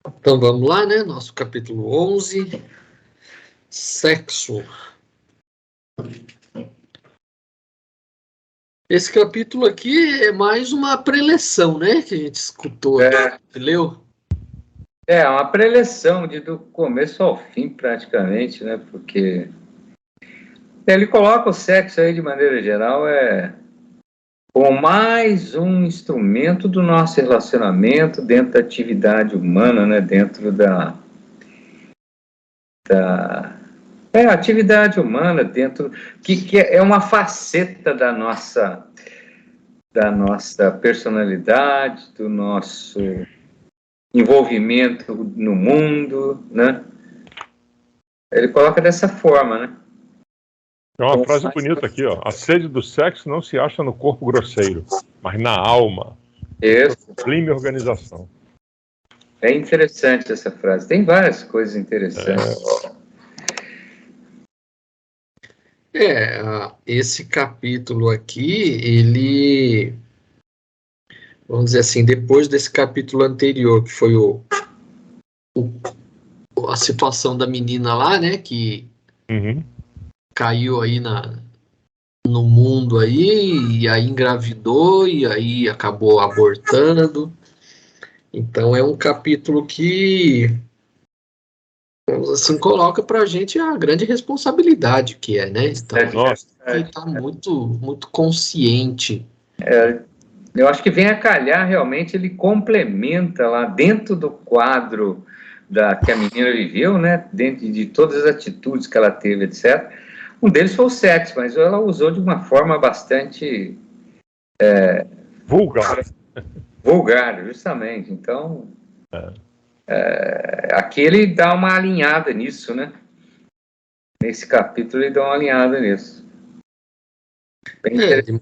Então vamos lá, né? Nosso capítulo 11, sexo. Esse capítulo aqui é mais uma preleção, né? Que a gente escutou, leu? É uma preleção do começo ao fim, praticamente, né? Porque ele coloca o sexo aí, de maneira geral, como mais um instrumento do nosso relacionamento dentro da atividade humana, né? Dentro da atividade humana, dentro que é uma faceta da nossa personalidade, do nosso envolvimento no mundo, né? Ele coloca dessa forma, né? Tem uma frase bonita aqui, ó. A sede do sexo não se acha no corpo grosseiro, mas na alma. Isso. Sublime organização. É interessante essa frase. Tem várias coisas interessantes. Esse capítulo aqui, ele, vamos dizer assim, depois desse capítulo anterior, que foi a situação da menina lá, né, que caiu aí no mundo aí, e aí engravidou, e aí acabou abortando. Então é um capítulo que, vamos assim, coloca para a gente a grande responsabilidade que é, né? Então, ele está muito, muito consciente. Eu acho que vem a calhar, realmente, ele complementa lá dentro do quadro que a menina viveu, né? Dentro de todas as atitudes que ela teve, etc. Um deles foi o sexo, mas ela usou de uma forma bastante vulgar, justamente. Então, aqui ele dá uma alinhada nisso, né? Nesse capítulo ele dá uma alinhada nisso. Ele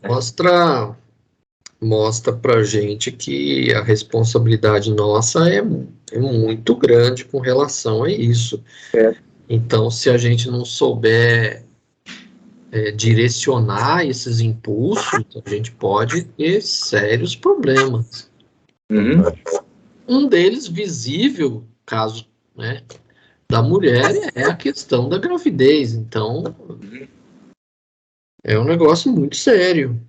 mostra pra gente que a responsabilidade nossa é muito grande com relação a isso. Então, se a gente não souber direcionar esses impulsos, a gente pode ter sérios problemas. Um deles visível, caso, né, da mulher, é a questão da gravidez. Então, é um negócio muito sério.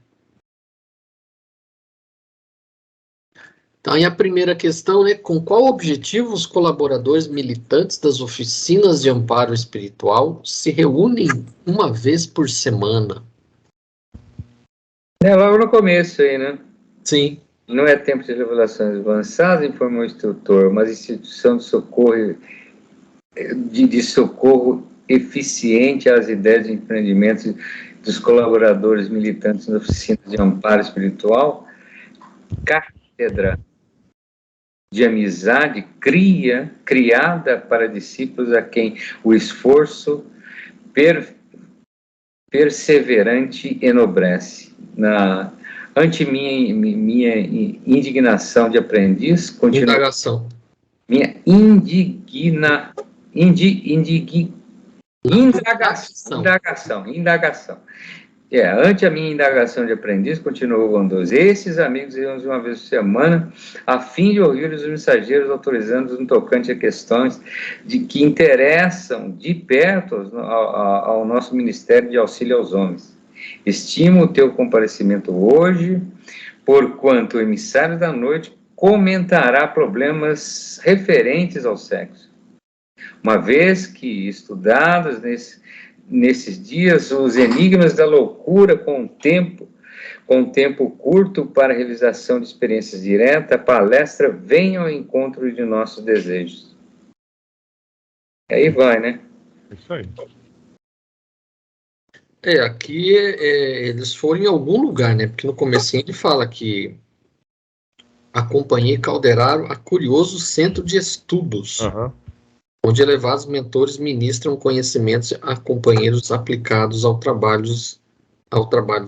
Então, e a primeira questão, né, com qual objetivo os colaboradores militantes das oficinas de amparo espiritual se reúnem uma vez por semana? Logo no começo aí, né? Sim. Não é tempo de revelações avançadas, informou o instrutor, mas instituição de socorro, de socorro eficiente às ideias de empreendimento dos colaboradores militantes da oficina de amparo espiritual, cátedra de amizade criada para discípulos a quem o esforço perseverante enobrece. Ante minha indignação de aprendiz, continua. Indagação. Minha indagação. Ante a minha indagação de aprendiz, continuou Gondoso, esses amigos iam uma vez por semana, a fim de ouvir os mensageiros autorizando-os no tocante a questões que interessam de perto ao nosso Ministério de Auxílio aos Homens. Estimo o teu comparecimento hoje, porquanto o emissário da noite comentará problemas referentes ao sexo. Uma vez que estudados nesses dias os enigmas da loucura com tempo curto para a realização de experiências diretas, a palestra vem ao encontro de nossos desejos. Aí vai, né? Isso aí. Aqui eles foram em algum lugar, né? Porque no comecinho ele fala que acompanhei Calderaro a curioso centro de estudos, onde elevados mentores ministram conhecimentos a companheiros aplicados ao trabalho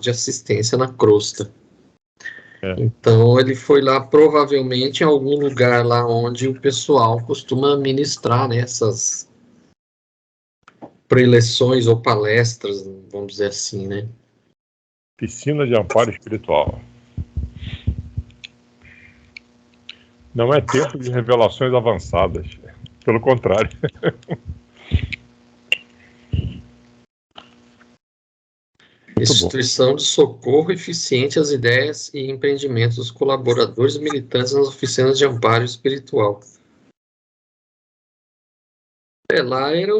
de assistência na crosta. Então ele foi lá provavelmente em algum lugar lá onde o pessoal costuma ministrar, né, essas preleções ou palestras, vamos dizer assim, né? Oficina de amparo espiritual. Não é tempo de revelações avançadas. Pelo contrário. Instituição de socorro eficiente às ideias e empreendimentos dos colaboradores militantes nas oficinas de amparo espiritual. Lá era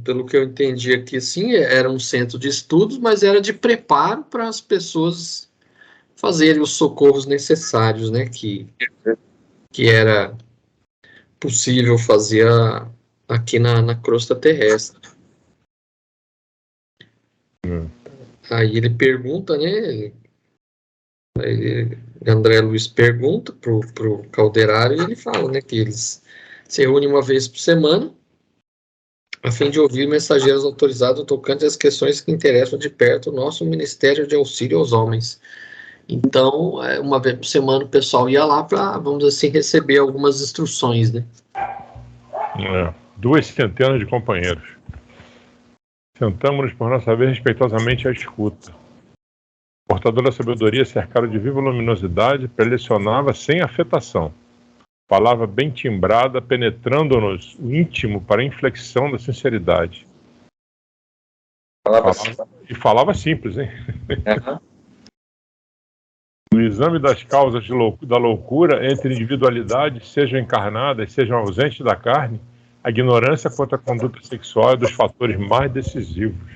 pelo que eu entendi aqui, assim, era um centro de estudos, mas era de preparo para as pessoas fazerem os socorros necessários, né, que era possível fazer aqui na crosta terrestre. Aí ele pergunta, né, André Luiz pergunta pro Calderaro, e ele fala, né, que eles se reúnem uma vez por semana a fim de ouvir mensageiros autorizados tocante às questões que interessam de perto o nosso Ministério de Auxílio aos Homens. Então, uma vez por semana o pessoal ia lá para, vamos assim, receber algumas instruções, né? 2 centenas de companheiros. Sentamos-nos por nossa vez respeitosamente à escuta. O portador da sabedoria, cercado de viva luminosidade, prelecionava sem afetação. Palavra bem timbrada, penetrando-nos o íntimo para a inflexão da sinceridade. Falava simples, hein? Uhum. No exame das causas da loucura entre individualidades, sejam encarnadas, sejam ausentes da carne, a ignorância quanto à conduta sexual é dos fatores mais decisivos.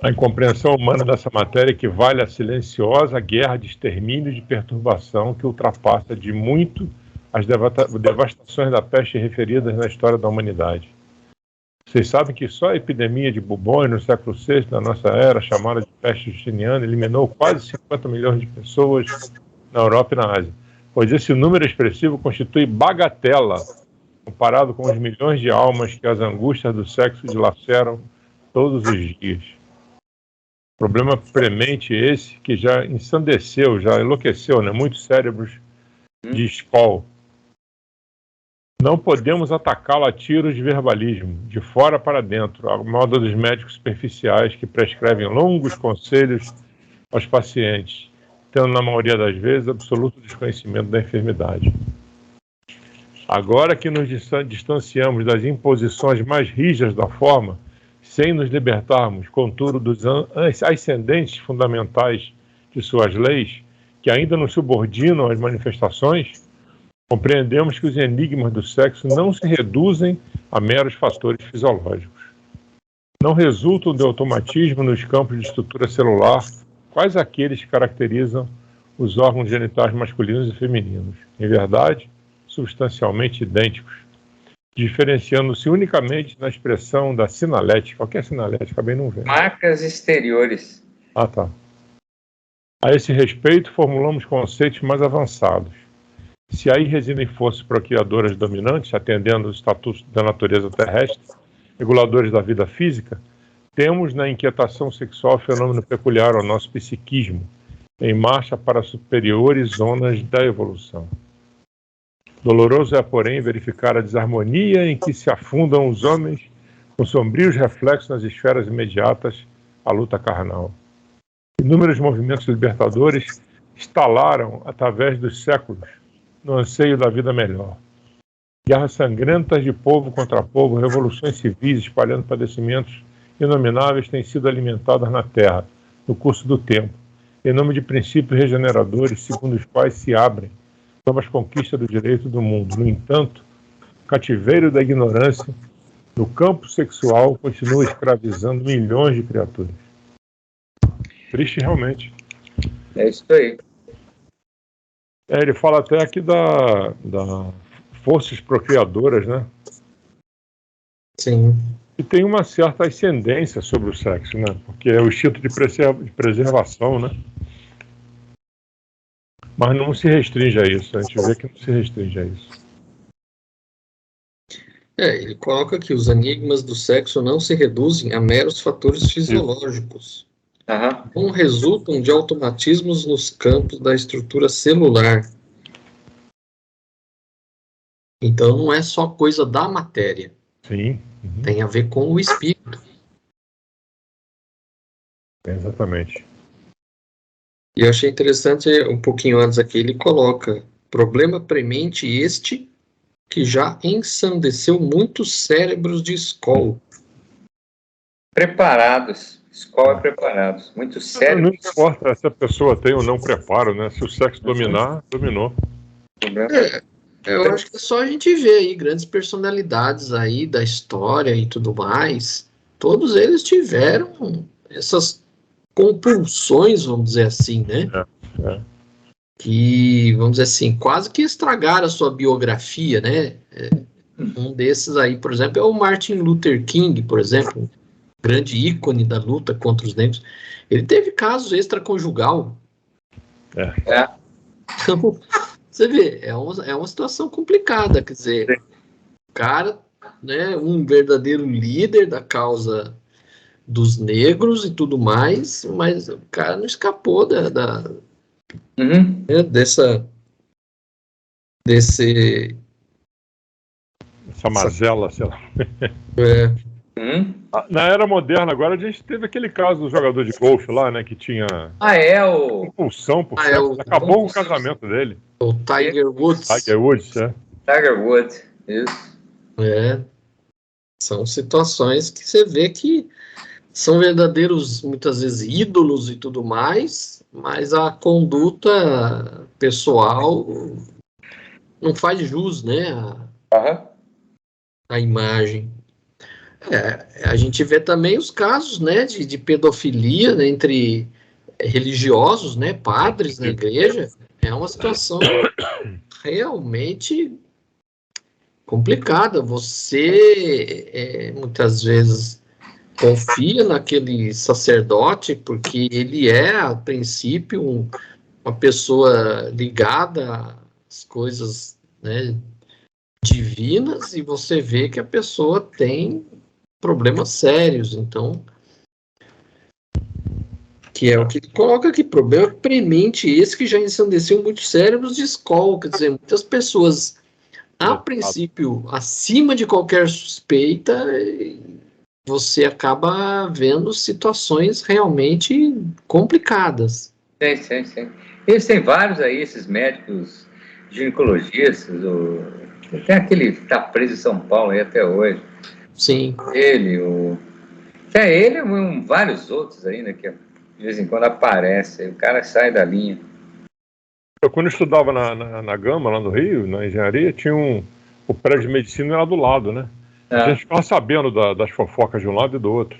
A incompreensão humana dessa matéria equivale à silenciosa guerra de extermínio e de perturbação que ultrapassa de muito as devastações da peste referidas na história da humanidade. Vocês sabem que só a epidemia de bubões no século VI da nossa era, chamada de peste justiniana, eliminou quase 50 milhões de pessoas na Europa e na Ásia, pois esse número expressivo constitui bagatela comparado com os milhões de almas que as angústias do sexo dilaceram todos os dias. Problema premente esse que já ensandeceu, já enlouqueceu, né, muitos cérebros de escola. Não podemos atacá-lo a tiros de verbalismo, de fora para dentro, à moda dos médicos superficiais que prescrevem longos conselhos aos pacientes, tendo na maioria das vezes absoluto desconhecimento da enfermidade. Agora que nos distanciamos das imposições mais rígidas da forma, sem nos libertarmos, contudo, dos ascendentes fundamentais de suas leis, que ainda nos subordinam às manifestações, compreendemos que os enigmas do sexo não se reduzem a meros fatores fisiológicos. Não resultam de automatismo nos campos de estrutura celular, quais aqueles que caracterizam os órgãos genitais masculinos e femininos. Em verdade, substancialmente idênticos, diferenciando-se unicamente na expressão da sinalética. O que é sinalética? Bem não vendo. Marcas exteriores. Tá. A esse respeito, formulamos conceitos mais avançados. Se aí residem forças procriadoras dominantes, atendendo os estatutos da natureza terrestre, reguladores da vida física, temos na inquietação sexual fenômeno peculiar ao nosso psiquismo, em marcha para superiores zonas da evolução. Doloroso é, porém, verificar a desarmonia em que se afundam os homens com sombrios reflexos nas esferas imediatas à luta carnal. Inúmeros movimentos libertadores estalaram, através dos séculos, no anseio da vida melhor. Guerras sangrentas de povo contra povo, revoluções civis espalhando padecimentos inomináveis têm sido alimentadas na terra, no curso do tempo, em nome de princípios regeneradores, segundo os quais se abrem sobre as conquistas do direito do mundo. No entanto, o cativeiro da ignorância no campo sexual continua escravizando milhões de criaturas. Triste realmente. É isso aí. Ele fala até aqui da forças procriadoras, né? Sim. E tem uma certa ascendência sobre o sexo, né? Porque é o instinto de preservação, né? Mas não se restringe a isso. A gente vê que não se restringe a isso. Ele coloca que os enigmas do sexo não se reduzem a meros fatores fisiológicos. Não resultam de automatismos nos campos da estrutura celular. Então não é só coisa da matéria. Sim. Tem a ver com o espírito. Exatamente. E eu achei interessante, um pouquinho antes aqui, ele coloca: problema premente este que já ensandeceu muitos cérebros de escola. Preparados. Escola preparados. Muito sério. Não importa se a pessoa tem ou não preparo, né? Se o sexo dominar, dominou. Eu acho que é só a gente ver aí grandes personalidades aí da história e tudo mais. Todos eles tiveram essas compulsões, vamos dizer assim, né? Que, vamos dizer assim, quase que estragaram a sua biografia, né? Um desses aí, por exemplo, é o Martin Luther King, por exemplo, grande ícone da luta contra os negros. Ele teve casos extraconjugal. Então, você vê, é uma situação complicada, quer dizer, o cara, né, um verdadeiro líder da causa dos negros e tudo mais, mas o cara não escapou né, essa mazela, sei lá. É. Na era moderna agora, a gente teve aquele caso do jogador de golfe lá, né, que tinha compulsão por sexo. Acabou com o casamento dele. O Tiger Woods. Tiger Woods, isso. São situações que você vê que são verdadeiros, muitas vezes, ídolos e tudo mais, mas a conduta pessoal não faz jus, né, a imagem. A gente vê também os casos, né, de pedofilia, né, entre religiosos, né, padres na igreja. É uma situação realmente complicada. Você muitas vezes confia naquele sacerdote porque ele é, a princípio, uma pessoa ligada às coisas, né, divinas, e você vê que a pessoa tem problemas sérios. Então, que é o que ele coloca aqui: problema premente esse que já ensandeceu muitos cérebros de escola. Quer dizer, muitas pessoas, a princípio, acima de qualquer suspeita, você acaba vendo situações realmente complicadas. Sim. Eles têm vários aí, esses médicos ginecologistas. Tem aquele que está preso em São Paulo aí até hoje. Sim. Ele e vários outros aí, né, que de vez em quando aparece, aí o cara sai da linha. Eu, quando estudava na Gama, lá no Rio, na engenharia, tinha o prédio de medicina era do lado, né? A gente ficava sabendo das fofocas de um lado e do outro.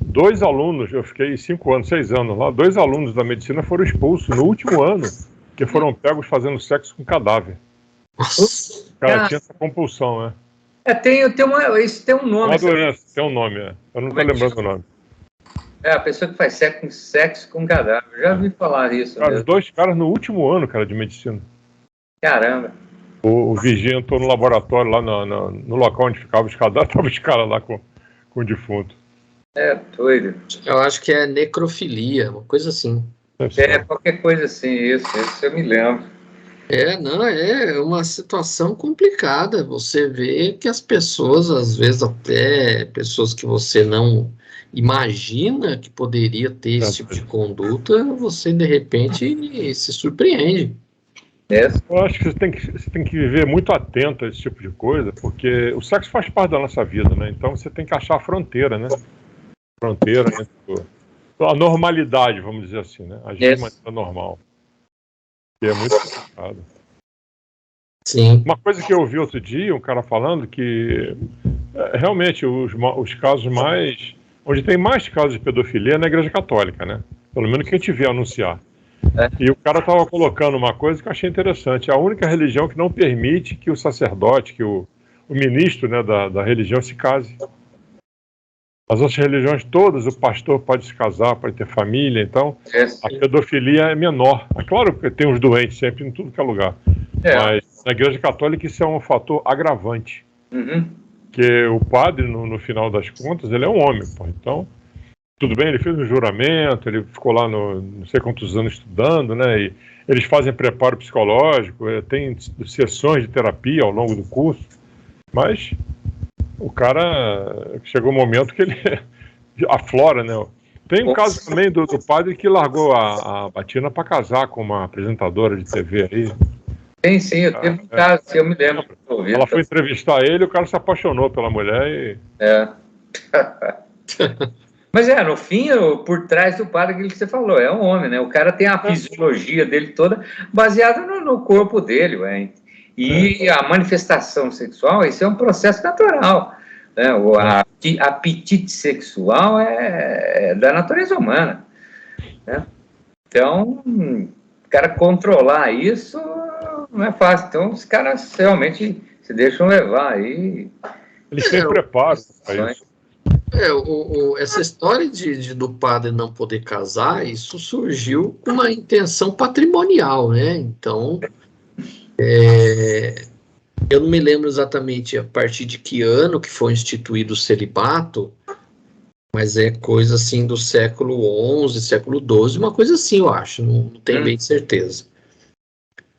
2 alunos, eu fiquei 5 anos, 6 anos lá, 2 alunos da medicina foram expulsos no último ano, que foram pegos fazendo sexo com cadáver. O cara tinha essa compulsão, né? Isso tem um nome. Uma doença, tem um nome, eu não estou lembrando o nome. A pessoa que faz sexo com cadáver. Eu já ouvi falar isso. Cara, os 2 caras no último ano, cara, de medicina. Caramba. O vigia entrou no laboratório lá no local onde ficava os cadáveres, tava os caras lá com o defunto. Doido. Eu acho que é necrofilia, uma coisa assim. Qualquer coisa assim, isso eu me lembro. É uma situação complicada. Você vê que as pessoas, às vezes até pessoas que você não imagina que poderia ter esse tipo de conduta, você de repente se surpreende. Eu acho que você tem que viver muito atento a esse tipo de coisa, porque o sexo faz parte da nossa vida, né? Então você tem que achar a fronteira, né? Fronteira entre a normalidade, vamos dizer assim, né? Agir de maneira normal. Que é muito complicado. Sim. Uma coisa que eu ouvi outro dia, um cara falando que realmente os casos mais... Onde tem mais casos de pedofilia é na Igreja Católica, né? Pelo menos que a gente vê anunciar. E o cara estava colocando uma coisa que eu achei interessante: a única religião que não permite que o sacerdote, que o ministro, né, da religião se case. As outras religiões todas, o pastor pode se casar, pode ter família, então a pedofilia é menor. É claro que tem os doentes sempre em tudo que é lugar, mas na Igreja Católica isso é um fator agravante. Porque o padre, no final das contas, ele é um homem, pô. Então tudo bem, ele fez um juramento, ele ficou lá não sei quantos anos estudando, né? E eles fazem preparo psicológico, tem sessões de terapia ao longo do curso, mas o cara chegou um momento que ele aflora, né? Tem um caso também do padre que largou a batina para casar com uma apresentadora de TV aí. Sim, eu teve um caso, eu me lembro. Ela foi entrevistar ele, o cara se apaixonou pela mulher e... Mas no fim, por trás do padre, aquilo que você falou, é um homem, né? O cara tem a fisiologia dele toda baseada no corpo dele, ué. E a manifestação sexual, isso é um processo natural, né? O apetite sexual é da natureza humana, né? Então, o cara controlar isso não é fácil. Então, os caras realmente se deixam levar aí. Eles têm preparo para isso. Essa história do padre não poder casar, isso surgiu com uma intenção patrimonial, né? Então, eu não me lembro exatamente a partir de que ano que foi instituído o celibato, mas é coisa assim do século XI, século XII, uma coisa assim, eu acho, não tenho bem certeza.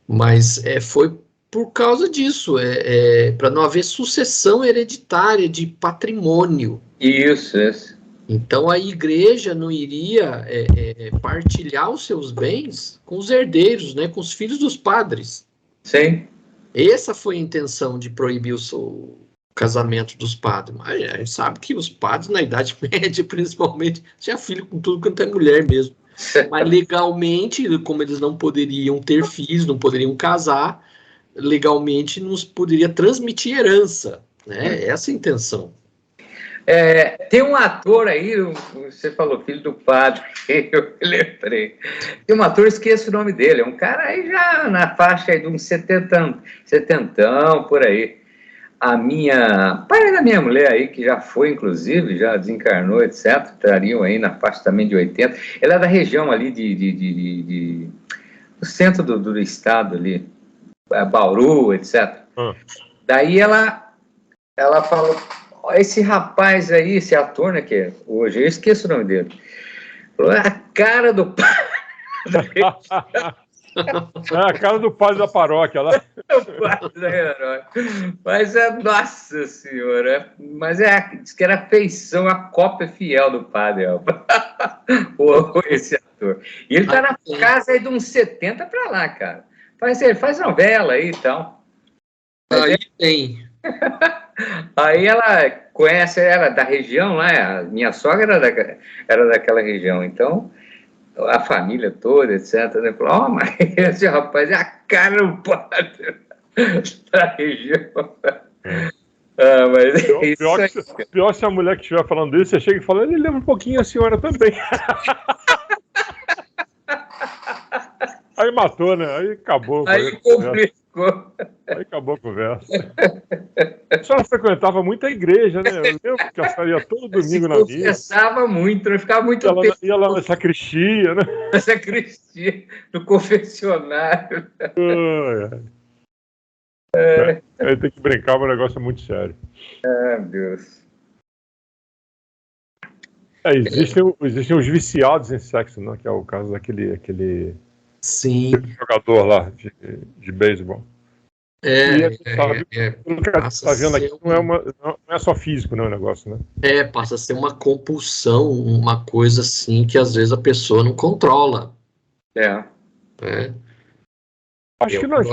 Mas foi por causa disso, para não haver sucessão hereditária de patrimônio. Isso. Então a igreja não iria partilhar os seus bens com os herdeiros, né, com os filhos dos padres. Sim. Essa foi a intenção de proibir o casamento dos padres. Mas a gente sabe que os padres, na Idade Média, principalmente, tinham filho com tudo quanto é mulher mesmo. Mas legalmente, como eles não poderiam ter filhos, não poderiam casar, legalmente não poderia transmitir herança, né? Essa é a intenção. Tem um ator aí, você falou filho do padre, eu lembrei. Tem um ator, esqueço o nome dele, é um cara aí já na faixa aí de uns 70, por aí. Pai da minha mulher aí, que já foi, inclusive, já desencarnou, etc., estariam aí na faixa também de 80. Ela é da região ali do centro do estado ali, Bauru, etc. Daí ela falou, esse rapaz aí, esse ator, né, que hoje, eu esqueço o nome dele, falou, a cara do padre. A cara do padre da paróquia lá. O padre da herói. Mas nossa senhora, mas diz que era a feição, a cópia fiel do padre, esse ator. E ele tá na casa aí de uns 70 pra lá, cara. Faz novela aí e tal. Aí tem. Aí ela conhece, era da região lá, a minha sogra era daquela região, então a família toda, etc. Né? Falou, mas esse rapaz é a cara do padre da região. Mas pior se a mulher que estiver falando isso, você chega e fala, ele lembra um pouquinho a senhora também. Aí matou, né? Aí acabou. Aí complicou. Aí acabou a conversa. A senhora frequentava muito a igreja, né? Eu lembro que a senhora ia todo domingo na missa. Confessava muito, né? Ficava muito tempo. Ia lá na sacristia, né? Na sacristia, no confessionário. Aí tem que brincar, mas o negócio é muito sério. Deus. Existem os viciados em sexo, né? Que é o caso daquele Sim. Jogador lá de beisebol. Pelo que a gente está vendo aqui, não é só físico, não, o negócio, né? Passa a ser uma compulsão, uma coisa assim que às vezes a pessoa não controla. Acho que nós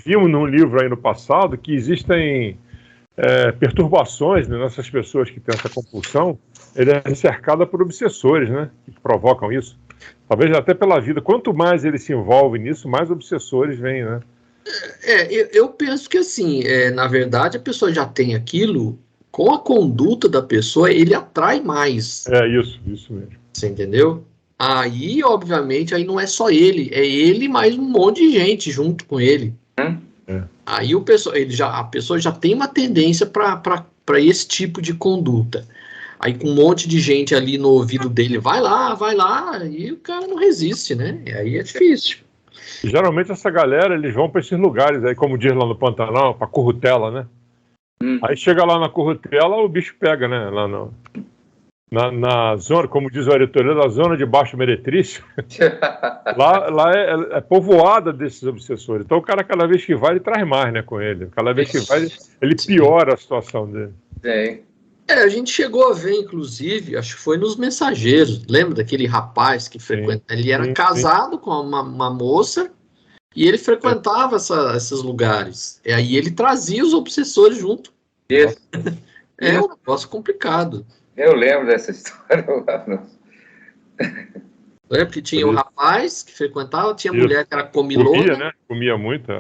vimos num livro aí no passado que existem perturbações, né, nessas pessoas que têm essa compulsão. Ele é cercado por obsessores, né? Que provocam isso. Talvez até pela vida. Quanto mais ele se envolve nisso, mais obsessores vêm, né? Eu penso que assim, na verdade, a pessoa já tem aquilo, com a conduta da pessoa, ele atrai mais. Isso mesmo. Você entendeu? Aí, obviamente, aí não é só ele, é ele mais um monte de gente junto com ele. Aí a pessoa já tem uma tendência para esse tipo de conduta. Aí com um monte de gente ali no ouvido dele, vai lá, e o cara não resiste, né? E aí é difícil. Geralmente essa galera, eles vão para esses lugares aí, como diz lá no Pantanal, para Currutela, né? Aí chega lá na Currutela, o bicho pega, né? Lá na zona, como diz o Aretoledo, a zona de Baixo Meretrício, lá é povoada desses obsessores. Então o cara, cada vez que vai, ele traz mais, né, com ele. Cada vez que vai, ele piora a situação dele. A gente chegou a ver, inclusive, acho que foi nos Mensageiros, lembra daquele rapaz que frequenta? Ele era casado com uma moça e ele frequentava esses lugares. E aí ele trazia os obsessores junto. Isso. É um negócio complicado. Eu lembro dessa história. Lembra que tinha o rapaz que frequentava, tinha a mulher que era comilona. Comia, né? Comia muito.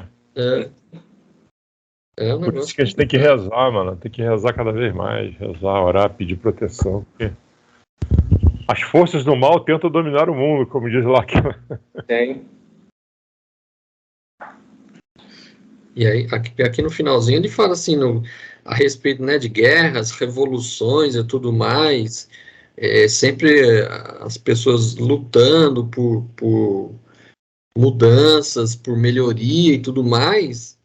É um Por isso que a gente tem que rezar, mano. Tem que rezar cada vez mais. Rezar, orar, pedir proteção. Porque as forças do mal tentam dominar o mundo, como diz lá. Tem. E aí, aqui no finalzinho, ele fala assim, a respeito, né, de guerras, revoluções e tudo mais, sempre as pessoas lutando por mudanças, por melhoria e tudo mais.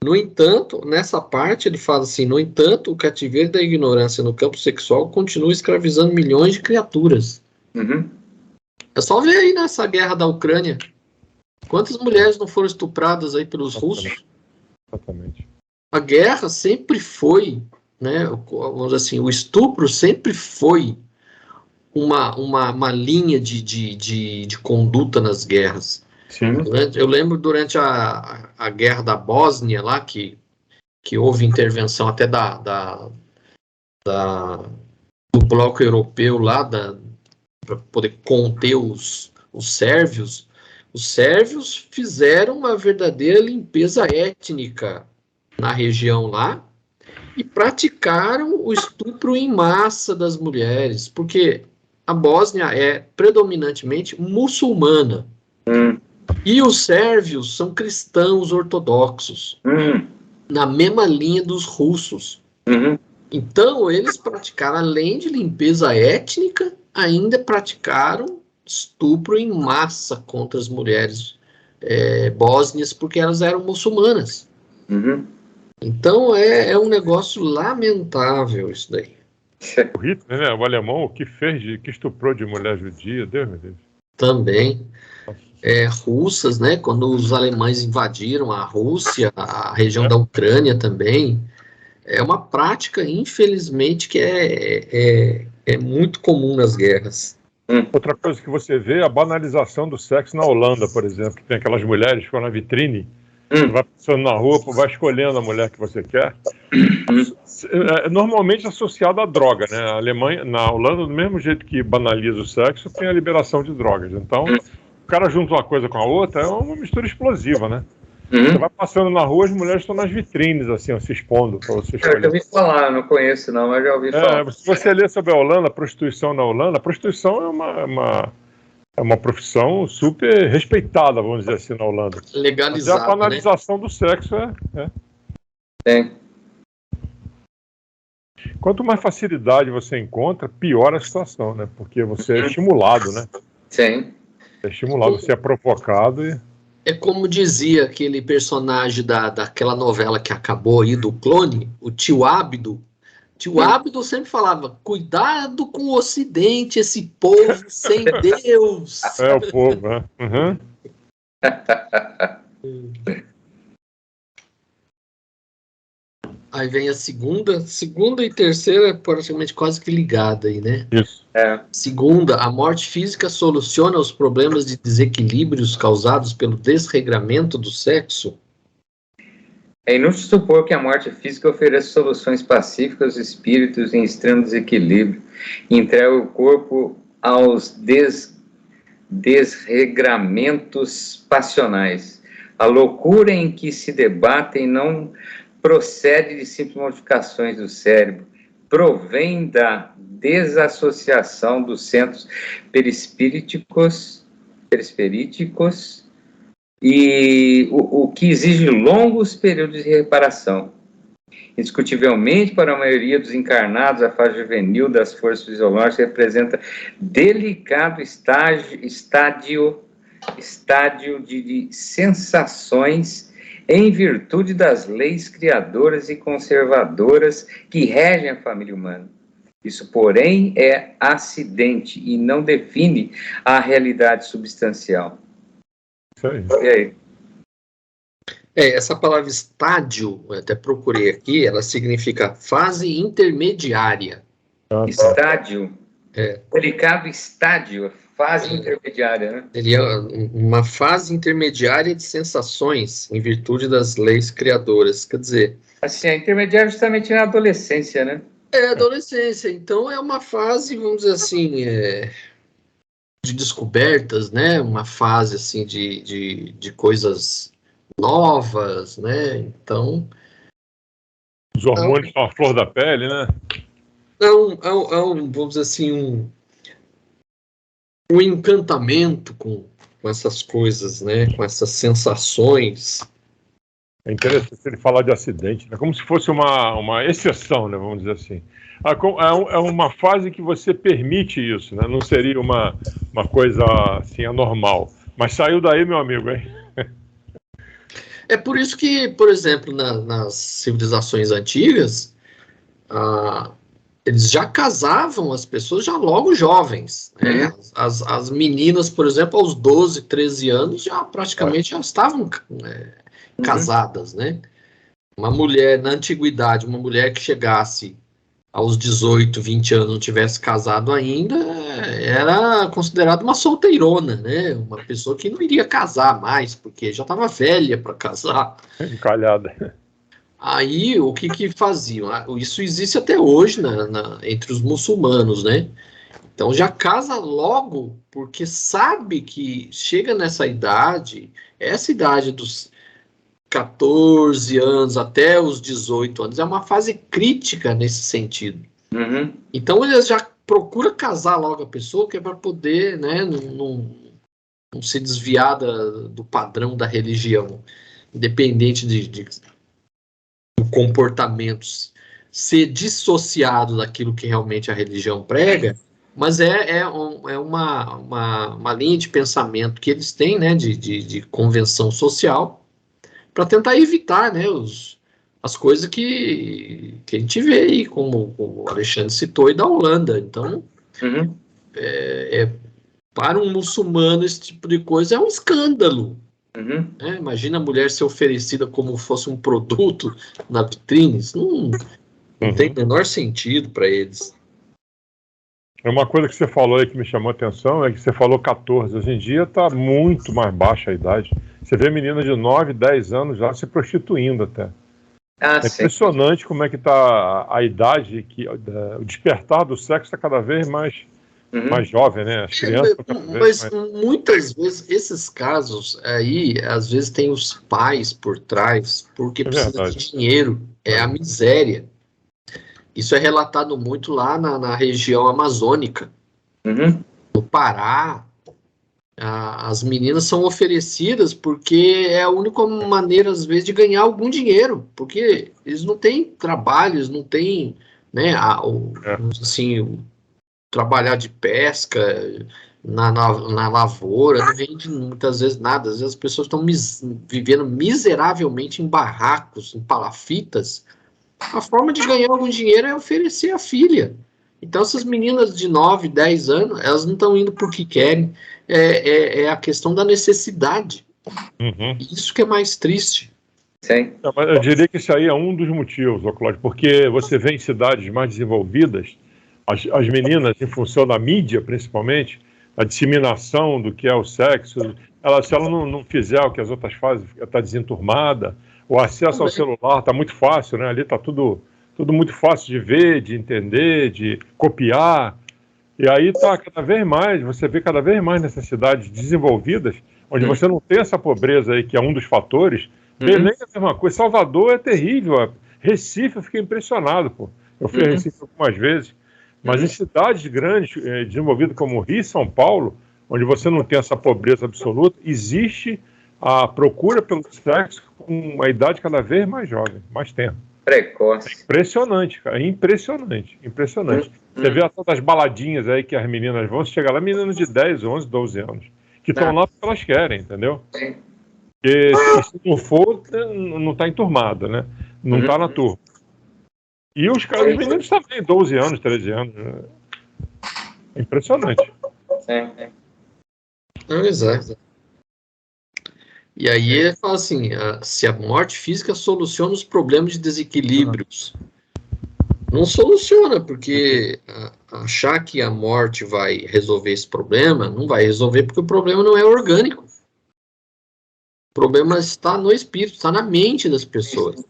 No entanto, nessa parte, ele fala assim, no entanto, o cativeiro da ignorância no campo sexual continua escravizando milhões de criaturas. Uhum. É só ver aí nessa guerra da Ucrânia. Quantas mulheres não foram estupradas aí pelos russos? Exatamente. A guerra sempre foi, né, vamos dizer assim, o estupro sempre foi uma linha de conduta nas guerras. Sim. Eu lembro durante a guerra da Bósnia lá, que houve intervenção até do bloco europeu lá, para poder conter os sérvios. Os sérvios fizeram uma verdadeira limpeza étnica na região lá e praticaram o estupro em massa das mulheres, porque a Bósnia é predominantemente muçulmana. E os sérvios são cristãos ortodoxos, na mesma linha dos russos. Então, eles praticaram, além de limpeza étnica, ainda praticaram estupro em massa contra as mulheres bósnias, porque elas eram muçulmanas. Então, é um negócio lamentável isso daí. O Hitler, né, o alemão, que estuprou de mulher judia, Deus me livre. Também. Russas, né, quando os alemães invadiram a Rússia, a região da Ucrânia também, é uma prática, infelizmente, que é muito comum nas guerras. Outra coisa que você vê é a banalização do sexo na Holanda, por exemplo, que tem aquelas mulheres que ficam na vitrine, você vai passando na rua, vai escolhendo a mulher que você quer. Normalmente associado à droga, né? A Alemanha, na Holanda, do mesmo jeito que banaliza o sexo, tem a liberação de drogas. Então, o cara junta uma coisa com a outra, é uma mistura explosiva, né? Você vai passando na rua, as mulheres estão nas vitrines, assim, ó, se expondo para você escolher. Eu já ouvi falar, não conheço não, mas já ouvi falar. Se você ler sobre a Holanda, a prostituição na Holanda, a prostituição é uma profissão super respeitada, vamos dizer assim, na Holanda. Legalizada, mas a banalização do sexo Tem. Quanto mais facilidade você encontra, pior a situação, né? Porque você é estimulado, né? Sim. É estimulado, você é provocado e... É como dizia aquele personagem daquela novela que acabou aí, do Clone, o Tio Ábido. Tio Ábido sempre falava, cuidado com o Ocidente, esse povo sem Deus. É, o povo, né? Aí vem a segunda e terceira praticamente quase que ligada aí, né? Isso. Segunda, a morte física soluciona os problemas de desequilíbrios causados pelo desregramento do sexo? É inútil supor que a morte física ofereça soluções pacíficas aos espíritos em extremo desequilíbrio e entrega o corpo aos desregramentos passionais. A loucura em que se debatem não procede de simples modificações do cérebro, provém da desassociação dos centros perispiríticos e o que exige longos períodos de reparação. Indiscutivelmente, para a maioria dos encarnados, a fase juvenil das forças fisiológicas representa delicado estádio de sensações em virtude das leis criadoras e conservadoras que regem a família humana. Isso, porém, é acidente e não define a realidade substancial. Isso aí. E aí? Essa palavra estádio, eu até procurei aqui, ela significa fase intermediária. Estádio. Delicado estádio, fase intermediária, né? Seria uma fase intermediária de sensações, em virtude das leis criadoras. Quer dizer... Assim, a intermediária justamente na adolescência, né? Adolescência. Então, é uma fase, vamos dizer assim, de descobertas, né? Uma fase, assim, de coisas novas, né? Então... Os hormônios são a flor da pele, né? Vamos dizer assim, um encantamento com essas coisas, né? Com essas sensações. É interessante ele falar de acidente, né? Como se fosse uma exceção, né? Vamos dizer assim. É uma fase que você permite isso, né? Não seria uma coisa assim anormal. Mas saiu daí, meu amigo, hein? É por isso que, por exemplo, nas civilizações antigas, eles já casavam as pessoas já logo jovens, né? As meninas, por exemplo, aos 12, 13 anos, já praticamente já estavam casadas, né? Uma mulher, na antiguidade, uma mulher que chegasse aos 18, 20 anos, não tivesse casado ainda, era considerada uma solteirona, né? Uma pessoa que não iria casar mais, porque já estava velha para casar. Encalhada. Aí, o que faziam? Isso existe até hoje entre os muçulmanos, né? Então, já casa logo, porque sabe que chega nessa idade, essa idade dos 14 anos até os 18 anos, é uma fase crítica nesse sentido. Então, eles já procuram casar logo a pessoa, que é para poder, né, não se desviar do padrão da religião, independente de comportamentos ser dissociado daquilo que realmente a religião prega, mas é uma linha de pensamento que eles têm, né, de convenção social, para tentar evitar, né, as coisas que a gente vê aí, como o Alexandre citou, e da Holanda. Então, para um muçulmano, esse tipo de coisa é um escândalo. Imagina a mulher ser oferecida como fosse um produto na vitrine. Isso não tem o menor sentido para eles. Uma coisa que você falou aí que me chamou a atenção é que você falou 14. Hoje em dia está muito mais baixa a idade. Você vê meninas de 9, 10 anos já se prostituindo até. É impressionante como é que está a idade, o despertar do sexo está cada vez mais jovem, né? As crianças mas muitas vezes esses casos aí, às vezes tem os pais por trás, porque precisa de dinheiro, a miséria. Isso é relatado muito lá na região amazônica. No Pará, as meninas são oferecidas porque é a única maneira, às vezes, de ganhar algum dinheiro, porque eles não têm trabalho, eles não têm, né, assim, trabalhar de pesca na lavoura, não vende muitas vezes nada. Às vezes as pessoas estão vivendo miseravelmente em barracos, em palafitas. A forma de ganhar algum dinheiro é oferecer a filha. Então essas meninas de 9, 10 anos, elas não estão indo porque querem, é a questão da necessidade. Isso que é mais triste. Sim. Eu diria que isso aí é um dos motivos, Cláudio, porque você vê em cidades mais desenvolvidas, as meninas, em função da mídia, principalmente, a disseminação do que é o sexo, se ela não fizer o que as outras fazem, está desenturmada, o acesso ao celular está muito fácil, né? Ali está tudo muito fácil de ver, de entender, de copiar, e aí está cada vez mais, você vê cada vez mais nessas cidades desenvolvidas, onde você não tem essa pobreza aí, que é um dos fatores. Belém é a mesma coisa, Salvador é terrível, Recife eu fiquei impressionado, pô. Eu fui a Recife algumas vezes. Mas em cidades grandes, desenvolvidas como Rio e São Paulo, onde você não tem essa pobreza absoluta, existe a procura pelo sexo com uma idade cada vez mais jovem, mais tempo. Precoce. É impressionante, cara. Impressionante. Você vê as baladinhas aí que as meninas vão, chegar lá, meninas de 10, 11, 12 anos, que estão lá porque elas querem, entendeu? Porque se não for, não está enturmada, né? Não está na turma. E os meninos também, 12 anos, 13 anos. É impressionante. Exato. E aí ele fala assim, se a morte física soluciona os problemas de desequilíbrios. Não soluciona, porque achar que a morte vai resolver esse problema, não vai resolver, porque o problema não é orgânico. O problema está no espírito, está na mente das pessoas.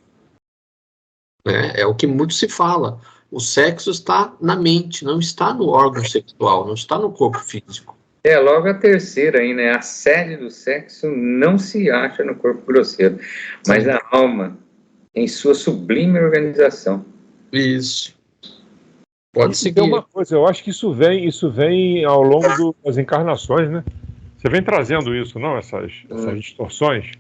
É o que muito se fala. O sexo está na mente, não está no órgão sexual, não está no corpo físico. Logo a terceira aí, né? A sede do sexo não se acha no corpo grosseiro, mas na alma, em sua sublime organização. Isso. Pode seguir. Tem uma coisa, eu acho que isso vem ao longo das encarnações, né? Você vem trazendo isso, não? Essas distorções.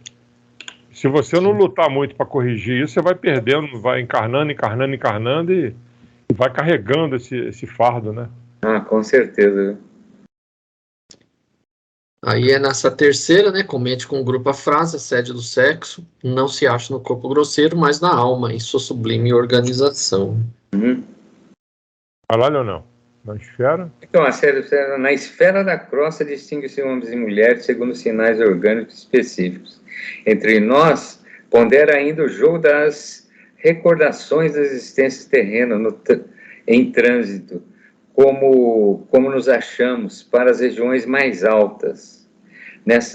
Se você não lutar muito para corrigir isso, você vai perdendo, vai encarnando e vai carregando esse fardo, né? Com certeza. Aí é nessa terceira, né? Comente com o grupo a frase, a sede do sexo não se acha no corpo grosseiro, mas na alma, em sua sublime organização. Caralho ou não? Na esfera? Então, na esfera da crosta distingue-se homens e mulheres segundo sinais orgânicos específicos. Entre nós, pondera ainda o jogo das recordações das existências terrenas em trânsito, como nos achamos para as regiões mais altas.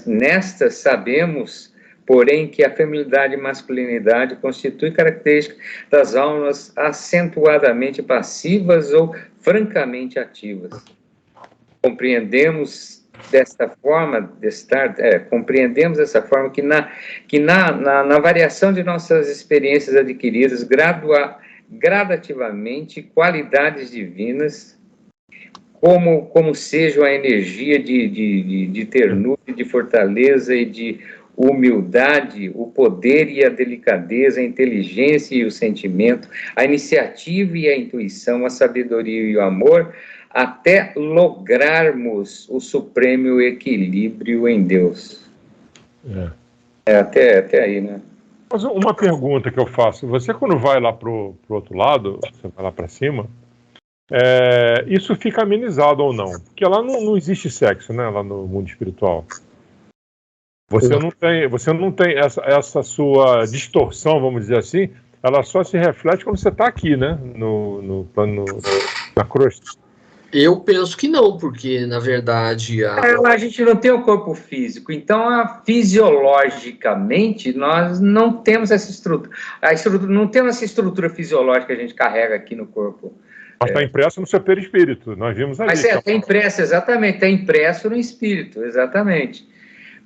Nestas sabemos, porém, que a feminilidade e masculinidade constitui característica das almas acentuadamente passivas ou francamente ativas. Compreendemos dessa forma que na variação de nossas experiências adquiridas gradativamente qualidades divinas, como sejam a energia de ternura, de fortaleza e de humildade, o poder e a delicadeza, a inteligência e o sentimento, a iniciativa e a intuição, a sabedoria e o amor, até lograrmos o supremo equilíbrio em Deus. Até aí, né? Mas uma pergunta que eu faço, você quando vai lá pro outro lado, você vai lá para cima, isso fica amenizado ou não? Porque lá não existe sexo, né? Lá no mundo espiritual. Você não tem essa sua distorção, vamos dizer assim, ela só se reflete quando você está aqui, né? No plano, na crosta. Eu penso que não, porque, na verdade... A gente não tem o corpo físico, então, fisiologicamente, nós não temos essa estrutura. Não temos essa estrutura fisiológica que a gente carrega aqui no corpo. Mas está impresso no seu perispírito, nós vimos ali. Mas está impresso, exatamente, está impresso no espírito, exatamente.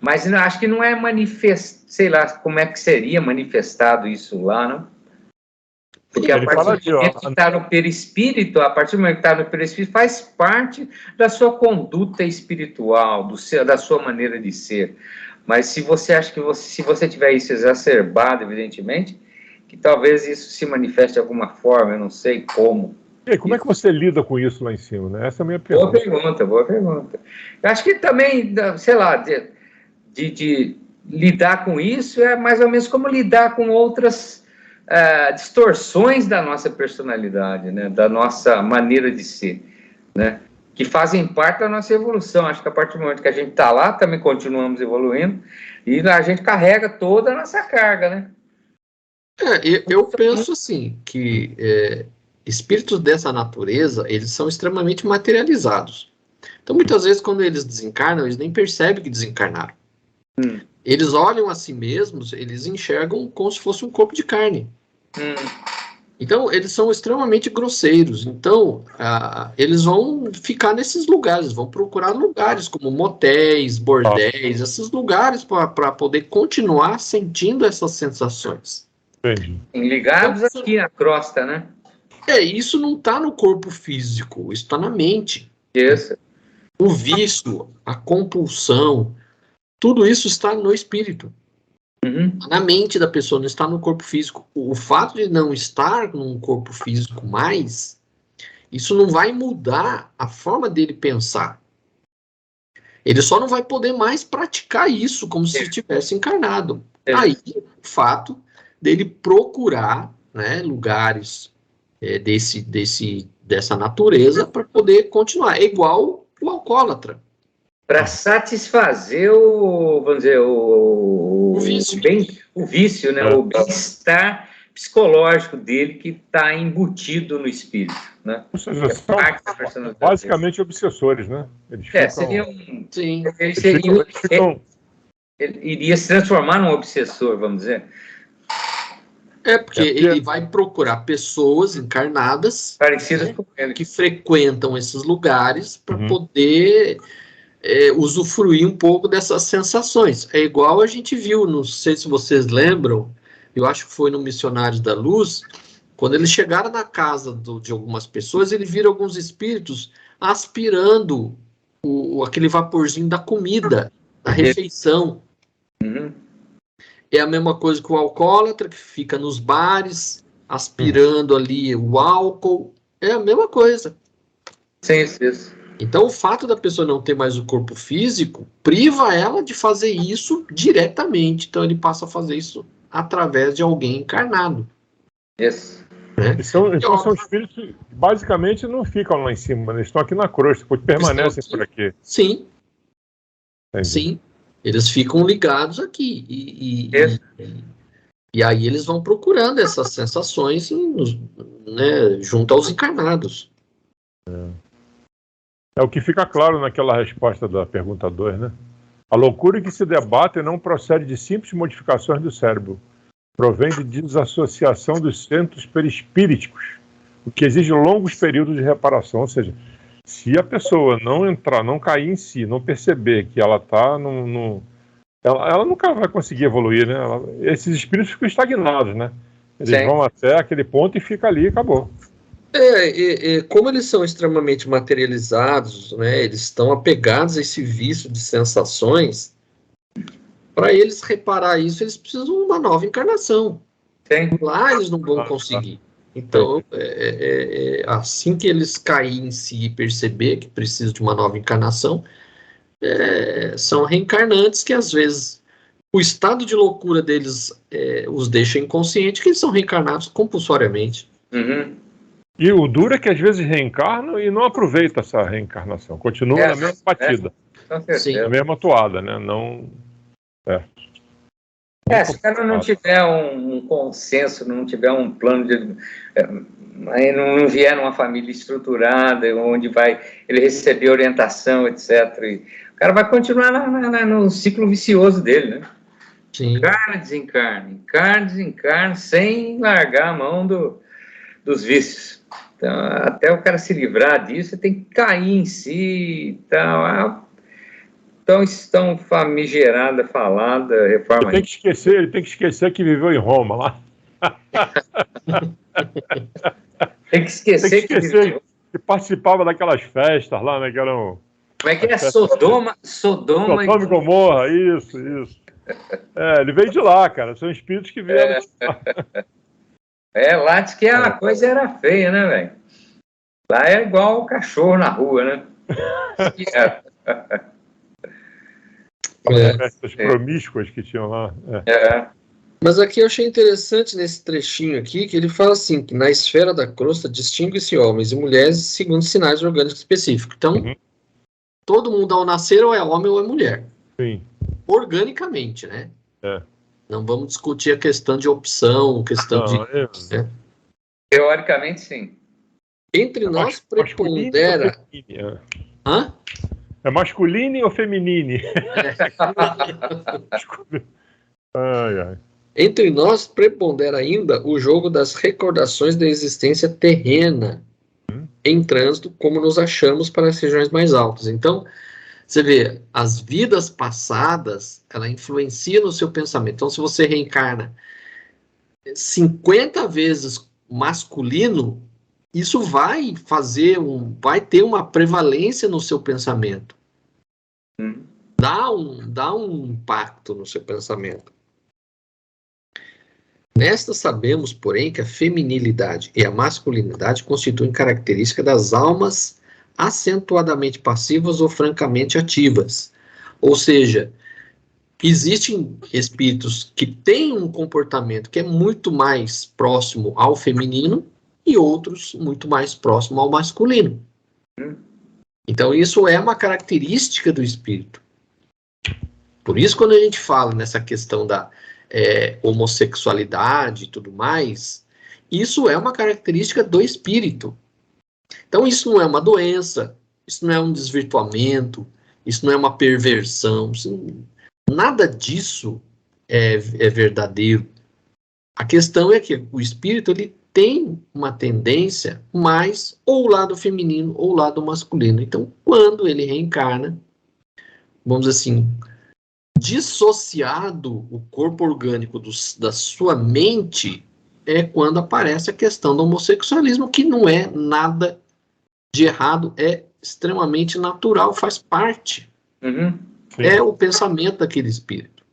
Mas acho que não é sei lá como é que seria manifestado isso lá, não? Porque a partir do momento que está no perispírito, faz parte da sua conduta espiritual, da sua maneira de ser. Mas se você acha que se você tiver isso exacerbado, evidentemente, que talvez isso se manifeste de alguma forma, eu não sei como. E como é que você lida com isso lá em cima, né? Essa é a minha pergunta. Boa pergunta. Eu acho que também, sei lá, de lidar com isso é mais ou menos como lidar com outras distorções da nossa personalidade, né? Da nossa maneira de ser, né? Que fazem parte da nossa evolução. Acho que a partir do momento que a gente está lá, também continuamos evoluindo, e a gente carrega toda a nossa carga, né? Eu penso assim, que espíritos dessa natureza, eles são extremamente materializados. Então, muitas vezes, quando eles desencarnam, eles nem percebem que desencarnaram. Eles olham a si mesmos, eles enxergam como se fosse um corpo de carne. Então, eles são extremamente grosseiros. Então, eles vão ficar nesses lugares, vão procurar lugares como motéis, bordéis, esses lugares para poder continuar sentindo essas sensações. Entendi. Ligados aqui na crosta, né? Isso não está no corpo físico, isso está na mente. Isso. O vício, a compulsão, tudo isso está no espírito. Na mente da pessoa, não está no corpo físico. O fato de não estar num corpo físico mais, isso não vai mudar a forma dele pensar. Ele só não vai poder mais praticar isso como se estivesse encarnado. Aí, o fato dele procurar, né, lugares dessa natureza para poder continuar. É igual o alcoólatra. Para satisfazer vamos dizer, o o vício, né? O bem-estar psicológico dele que está embutido no espírito, né? Ou seja, são basicamente obsessores, né? Eles seria um... Sim. Ele iria se transformar num obsessor, vamos dizer. Porque ele vai procurar pessoas encarnadas parecidas com ele, que frequentam esses lugares para poder usufruir um pouco dessas sensações. É igual a gente viu, não sei se vocês lembram, eu acho que foi no Missionários da Luz, quando eles chegaram na casa de algumas pessoas, eles viram alguns espíritos aspirando aquele vaporzinho da comida, da refeição. É a mesma coisa que o alcoólatra, que fica nos bares, aspirando ali o álcool. É a mesma coisa. Sim. Então, o fato da pessoa não ter mais o corpo físico priva ela de fazer isso diretamente. Então, ele passa a fazer isso através de alguém encarnado. Isso. Então, são espíritos que basicamente não ficam lá em cima, eles estão aqui na crosta, permanecem por aqui. Sim. Entendi. Sim. Eles ficam ligados aqui. E aí eles vão procurando essas sensações, né, junto aos encarnados. É o que fica claro naquela resposta da pergunta 2, né? A loucura que se debate não procede de simples modificações do cérebro. Provém de desassociação dos centros perispíriticos, o que exige longos períodos de reparação. Ou seja, se a pessoa não cair em si, não perceber que ela está ela nunca vai conseguir evoluir, né? Esses espíritos ficam estagnados, né? Eles vão até aquele ponto e fica ali e acabou. Como eles são extremamente materializados, né? Eles estão apegados a esse vício de sensações. Para eles reparar isso, eles precisam de uma nova encarnação. Lá eles não vão conseguir. Então, assim que eles caírem em si e perceber que precisam de uma nova encarnação, são reencarnantes que, às vezes, o estado de loucura deles os deixa inconscientes, que eles são reencarnados compulsoriamente. E o duro é que, às vezes, reencarnam e não aproveita essa reencarnação. Continua na mesma batida. Na mesma toada, né? Se o cara não tiver um consenso, não tiver um plano não vier numa família estruturada, onde ele receber orientação, etc. O cara vai continuar no ciclo vicioso dele, né? Sim. Encarna, desencarna, sem largar a mão dos vícios. Então, até o cara se livrar disso, tem que cair em si, tão famigerada, falada, reforma. Ele tem que esquecer que viveu em Roma, lá. Tem que esquecer que participava daquelas festas lá, né, que eram... Como é que é? Sodoma e Gomorra, isso. Ele veio de lá, cara, são espíritos que vieram de lá. Lá diz que a coisa era feia, né, velho? Lá é igual o cachorro na rua, né? Festas promíscuas que tinham lá. Mas aqui eu achei interessante nesse trechinho aqui, que ele fala assim, que na esfera da crosta distingue-se homens e mulheres segundo sinais orgânicos específicos. Então, todo mundo ao nascer ou é homem ou é mulher. Sim. Organicamente, né? Não vamos discutir a questão de opção, né? Teoricamente, sim. Entre nós prepondera... Hã? É masculino ou feminino? Entre nós prepondera ainda o jogo das recordações da existência terrena em trânsito, como nos achamos para as regiões mais altas. Então, você vê, as vidas passadas, ela influencia no seu pensamento. Então, se você reencarna 50 vezes masculino, isso vai ter uma prevalência no seu pensamento. Dá um impacto no seu pensamento. Nesta sabemos, porém, que a feminilidade e a masculinidade constituem característica das almas acentuadamente passivas ou francamente ativas. Ou seja, existem espíritos que têm um comportamento que é muito mais próximo ao feminino e outros muito mais próximo ao masculino. Então, isso é uma característica do espírito. Por isso, quando a gente fala nessa questão da homossexualidade e tudo mais, isso é uma característica do espírito. Então, isso não é uma doença, isso não é um desvirtuamento, isso não é uma perversão, nada disso é verdadeiro. A questão é que o espírito ele tem uma tendência mais ou o lado feminino ou o lado masculino. Então, quando ele reencarna, vamos dizer assim, dissociado o corpo orgânico da sua mente, é quando aparece a questão do homossexualismo, que não é nada de errado, é extremamente natural, faz parte. Uhum. É o pensamento daquele espírito.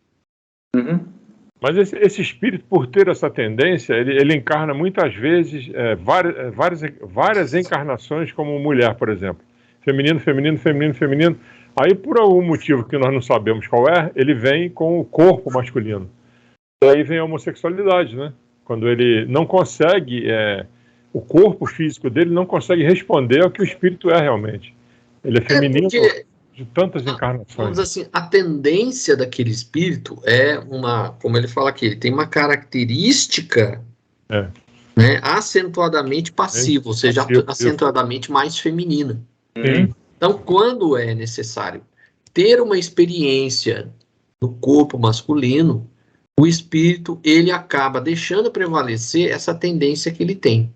Uhum. Mas esse espírito, por ter essa tendência, ele encarna muitas vezes várias encarnações como mulher, por exemplo. Feminino, feminino, feminino, feminino. Aí, por algum motivo que nós não sabemos qual é, ele vem com o corpo masculino. Daí vem a homossexualidade, né? Quando ele não consegue, o corpo físico dele não consegue responder ao que o espírito é realmente. Ele é feminino de tantas encarnações. Vamos dizer assim, a tendência daquele espírito é como ele fala aqui, ele tem uma característica né, acentuadamente passiva, ou seja, acentuadamente mais feminina. Sim. Então, quando é necessário ter uma experiência no corpo masculino, o espírito ele acaba deixando prevalecer essa tendência que ele tem.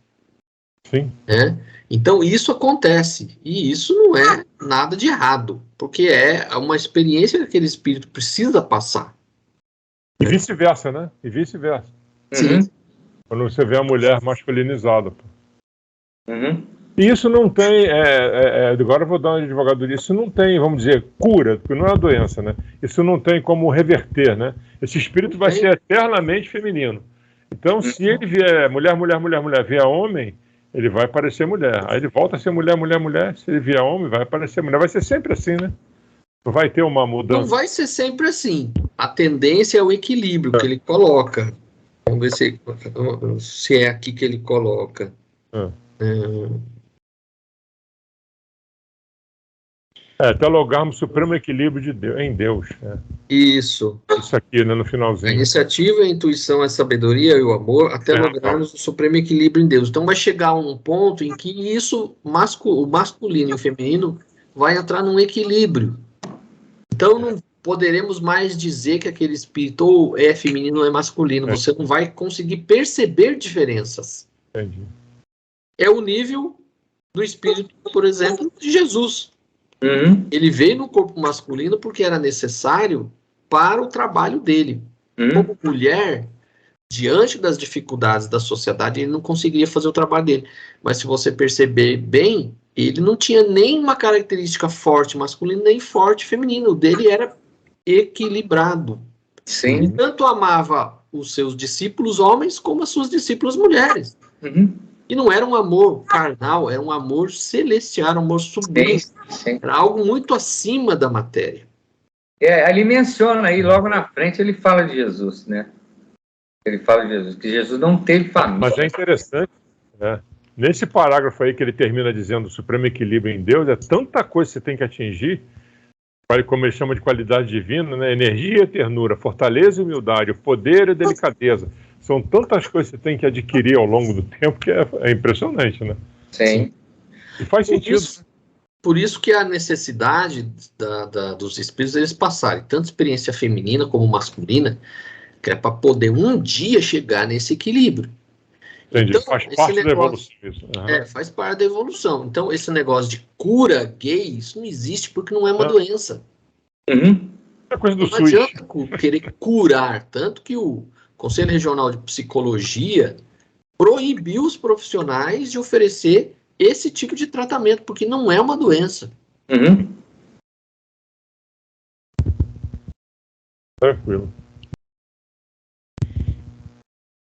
Sim. Né? Então, isso acontece, e isso não é nada de errado, porque é uma experiência que aquele espírito precisa passar. E vice-versa, né? E vice-versa. Sim. Quando você vê a mulher masculinizada. Uhum. E isso não tem, agora eu vou dar uma advogadoria, isso não tem, vamos dizer, cura, porque não é uma doença, né? Isso não tem como reverter, né? Esse espírito vai ser eternamente feminino. Então, se ele vier mulher, mulher, mulher, mulher, vier homem, ele vai parecer mulher. Aí ele volta a ser mulher, mulher, mulher. Se ele vier homem, vai parecer mulher. Vai ser sempre assim, né? Não vai ter uma mudança. Não vai ser sempre assim. A tendência é o equilíbrio que ele coloca. Vamos ver se é aqui que ele coloca. Teologarmos supremo equilíbrio em Deus. Isso. Isso aqui, né, no finalzinho. A iniciativa, a intuição, a sabedoria e o amor, até lograrmos o supremo equilíbrio em Deus. Então vai chegar um ponto em que isso, o masculino e o feminino, vai entrar num equilíbrio. Então não poderemos mais dizer que aquele espírito ou é feminino ou é masculino. Você não vai conseguir perceber diferenças. Entendi. É o nível do espírito, por exemplo, de Jesus. Uhum. Ele veio no corpo masculino porque era necessário para o trabalho dele. Como mulher, diante das dificuldades da sociedade, ele não conseguiria fazer o trabalho dele. Mas se você perceber bem, ele não tinha nem uma característica forte masculina, nem forte feminina. O dele era equilibrado. Sim. Ele tanto amava os seus discípulos homens, como as suas discípulas mulheres. Uhum. E não era um amor carnal, era um amor celestial, um amor sublime. Sim. Era algo muito acima da matéria. Ali menciona aí, logo na frente, ele fala de Jesus, né? Ele fala de Jesus, que Jesus não teve família. Mas é interessante, né? Nesse parágrafo aí que ele termina dizendo o supremo equilíbrio em Deus, é tanta coisa que você tem que atingir, como ele chama de qualidade divina, né? Energia e ternura, fortaleza e humildade, poder e delicadeza. São tantas coisas que você tem que adquirir ao longo do tempo que é impressionante, né? Sim. E faz sentido. Por isso que a necessidade dos espíritos eles passarem tanto experiência feminina como masculina, que é para poder um dia chegar nesse equilíbrio. Entendi. Então, faz parte da evolução. Isso. Faz parte da evolução. Então, esse negócio de cura gay, isso não existe porque não é uma doença. Uhum. É coisa do não SUS. adianta querer curar. Tanto que o Conselho Regional de Psicologia proibiu os profissionais de oferecer esse tipo de tratamento, porque não é uma doença. Uhum. Tranquilo.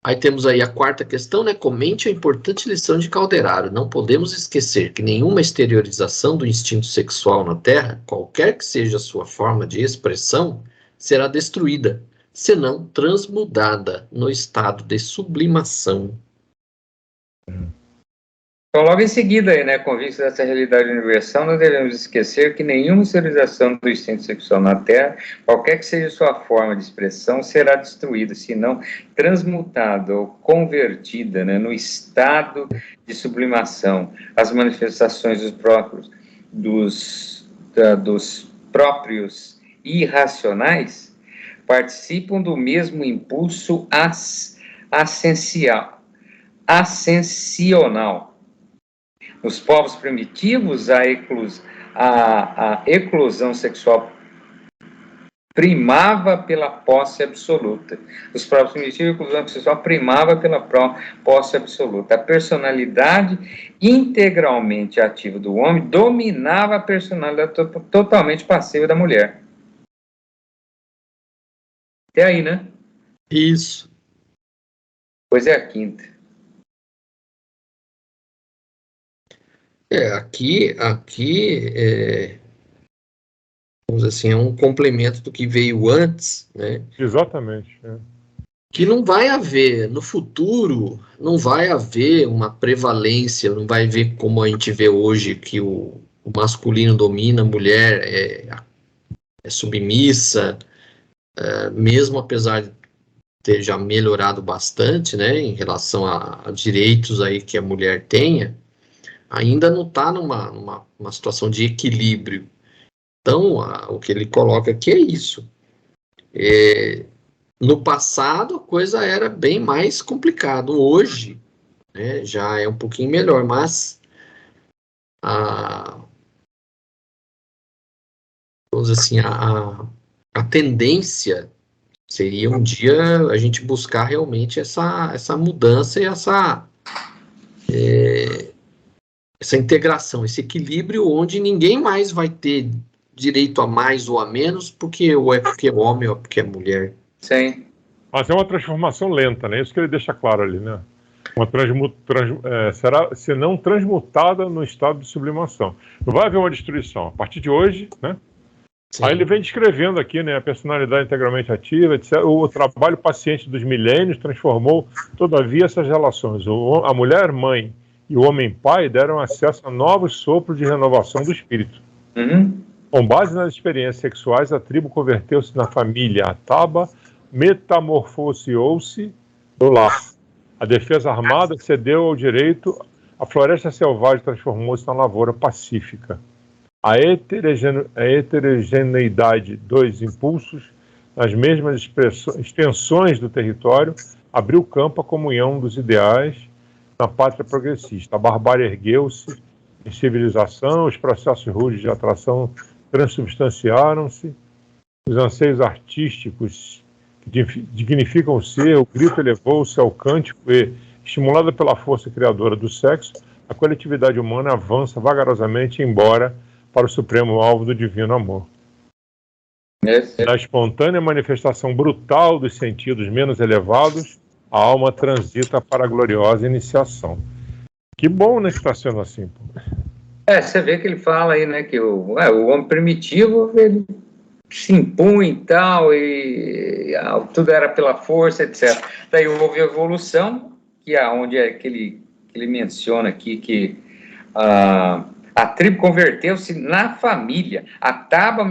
Aí temos aí a quarta questão, né? Comente a importante lição de Calderaro. Não podemos esquecer que nenhuma exteriorização do instinto sexual na Terra, qualquer que seja a sua forma de expressão, será destruída, senão transmudada no estado de sublimação. Então, logo em seguida, aí, né, convictos dessa realidade universal, não devemos esquecer que nenhuma civilização do instinto sexual na Terra, qualquer que seja sua forma de expressão, será destruída, senão transmutada ou convertida, né, no estado de sublimação. As manifestações dos próprios irracionais participam do mesmo impulso ascensional. Nos povos primitivos, a eclosão sexual primava pela posse absoluta. Os povos primitivos, a eclosão sexual primava pela posse absoluta. A personalidade integralmente ativa do homem dominava a personalidade totalmente passiva da mulher. Até aí, né? Isso. Pois é a quinta. Aqui vamos dizer assim, é um complemento do que veio antes, né? Exatamente. Que não vai haver, no futuro, não vai haver uma prevalência, não vai haver como a gente vê hoje, que o masculino domina, a mulher é submissa, mesmo apesar de ter já melhorado bastante, né, em relação a direitos aí que a mulher tenha, ainda não está numa situação de equilíbrio. Então, o que ele coloca aqui é isso. No passado, a coisa era bem mais complicada. Hoje, né, já é um pouquinho melhor, mas vamos dizer assim, a tendência seria um dia a gente buscar realmente essa mudança e essa integração, esse equilíbrio onde ninguém mais vai ter direito a mais ou a menos, ou é porque é homem ou porque é mulher. Sim. Mas é uma transformação lenta, né? Isso que ele deixa claro ali, né? Será, se não transmutada no estado de sublimação. Não vai haver uma destruição. A partir de hoje, né? Sim. Aí ele vem descrevendo aqui, né, a personalidade integralmente ativa, etc. O trabalho paciente dos milênios transformou, todavia, essas relações. A mulher mãe e o homem pai deram acesso a novos sopros de renovação do espírito. Uhum. Com base nas experiências sexuais, a tribo converteu-se na família Ataba, metamorfoseou-se no lar. A defesa armada cedeu ao direito, a floresta selvagem transformou-se na lavoura pacífica. A heterogeneidade dos impulsos nas mesmas extensões do território abriu campo à comunhão dos ideais na pátria progressista. A barbárie ergueu-se em civilização, os processos rudes de atração transubstanciaram-se, os anseios artísticos que dignificam o ser, o grito elevou-se ao cântico e, estimulada pela força criadora do sexo, a coletividade humana avança vagarosamente embora para o supremo alvo do divino amor. Da espontânea manifestação brutal dos sentidos menos elevados, a alma transita para a gloriosa iniciação. Que bom, né, que está sendo assim. Pô. Você vê que ele fala aí, né, que o homem primitivo, ele se impunha e tal, e tudo era pela força, etc. Daí houve a evolução, que é onde que ele menciona aqui que a tribo converteu-se na família. A Taba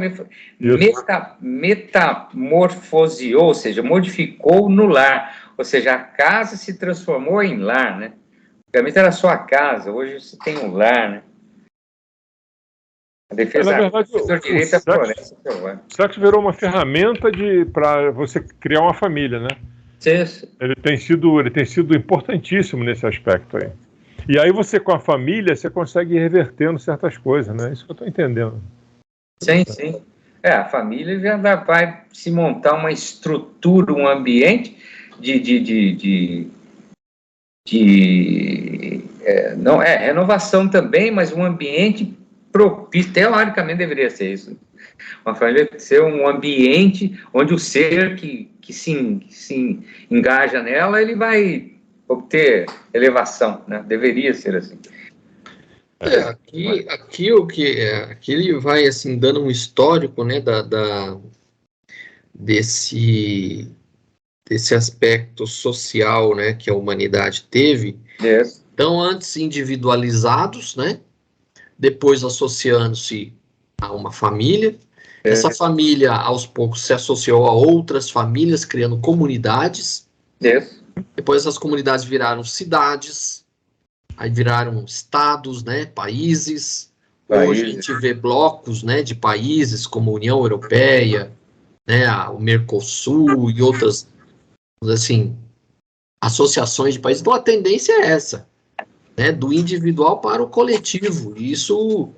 metamorfoseou, ou seja, modificou no lar. Ou seja, a casa se transformou em lar, né? Antigamente era só a casa, hoje você tem um lar, né? A defesa na verdade, do direito à floresta. O sexo virou uma ferramenta para você criar uma família, né? Sim. Ele tem sido importantíssimo nesse aspecto aí. E aí você, com a família, você consegue ir revertendo certas coisas, né? Isso que eu estou entendendo. Sim, sim. A família já vai se montar uma estrutura, um ambiente não é renovação também, mas um ambiente propício, teoricamente deveria ser isso. Uma família tem que ser um ambiente onde o ser que se engaja nela, ele vai obter elevação, né? Deveria ser assim. Aqui ele vai assim dando um histórico, né, desse aspecto social, né, que a humanidade teve. Yes. Então, antes individualizados, né? Depois associando-se a uma família. Essa família, aos poucos, se associou a outras famílias, criando comunidades. Depois essas comunidades viraram cidades, aí viraram estados, né? Países. Hoje a gente vê blocos, né, de países como a União Europeia, né, o Mercosul e outras, assim, associações de países. Então a tendência é essa, né, do individual para o coletivo. E isso,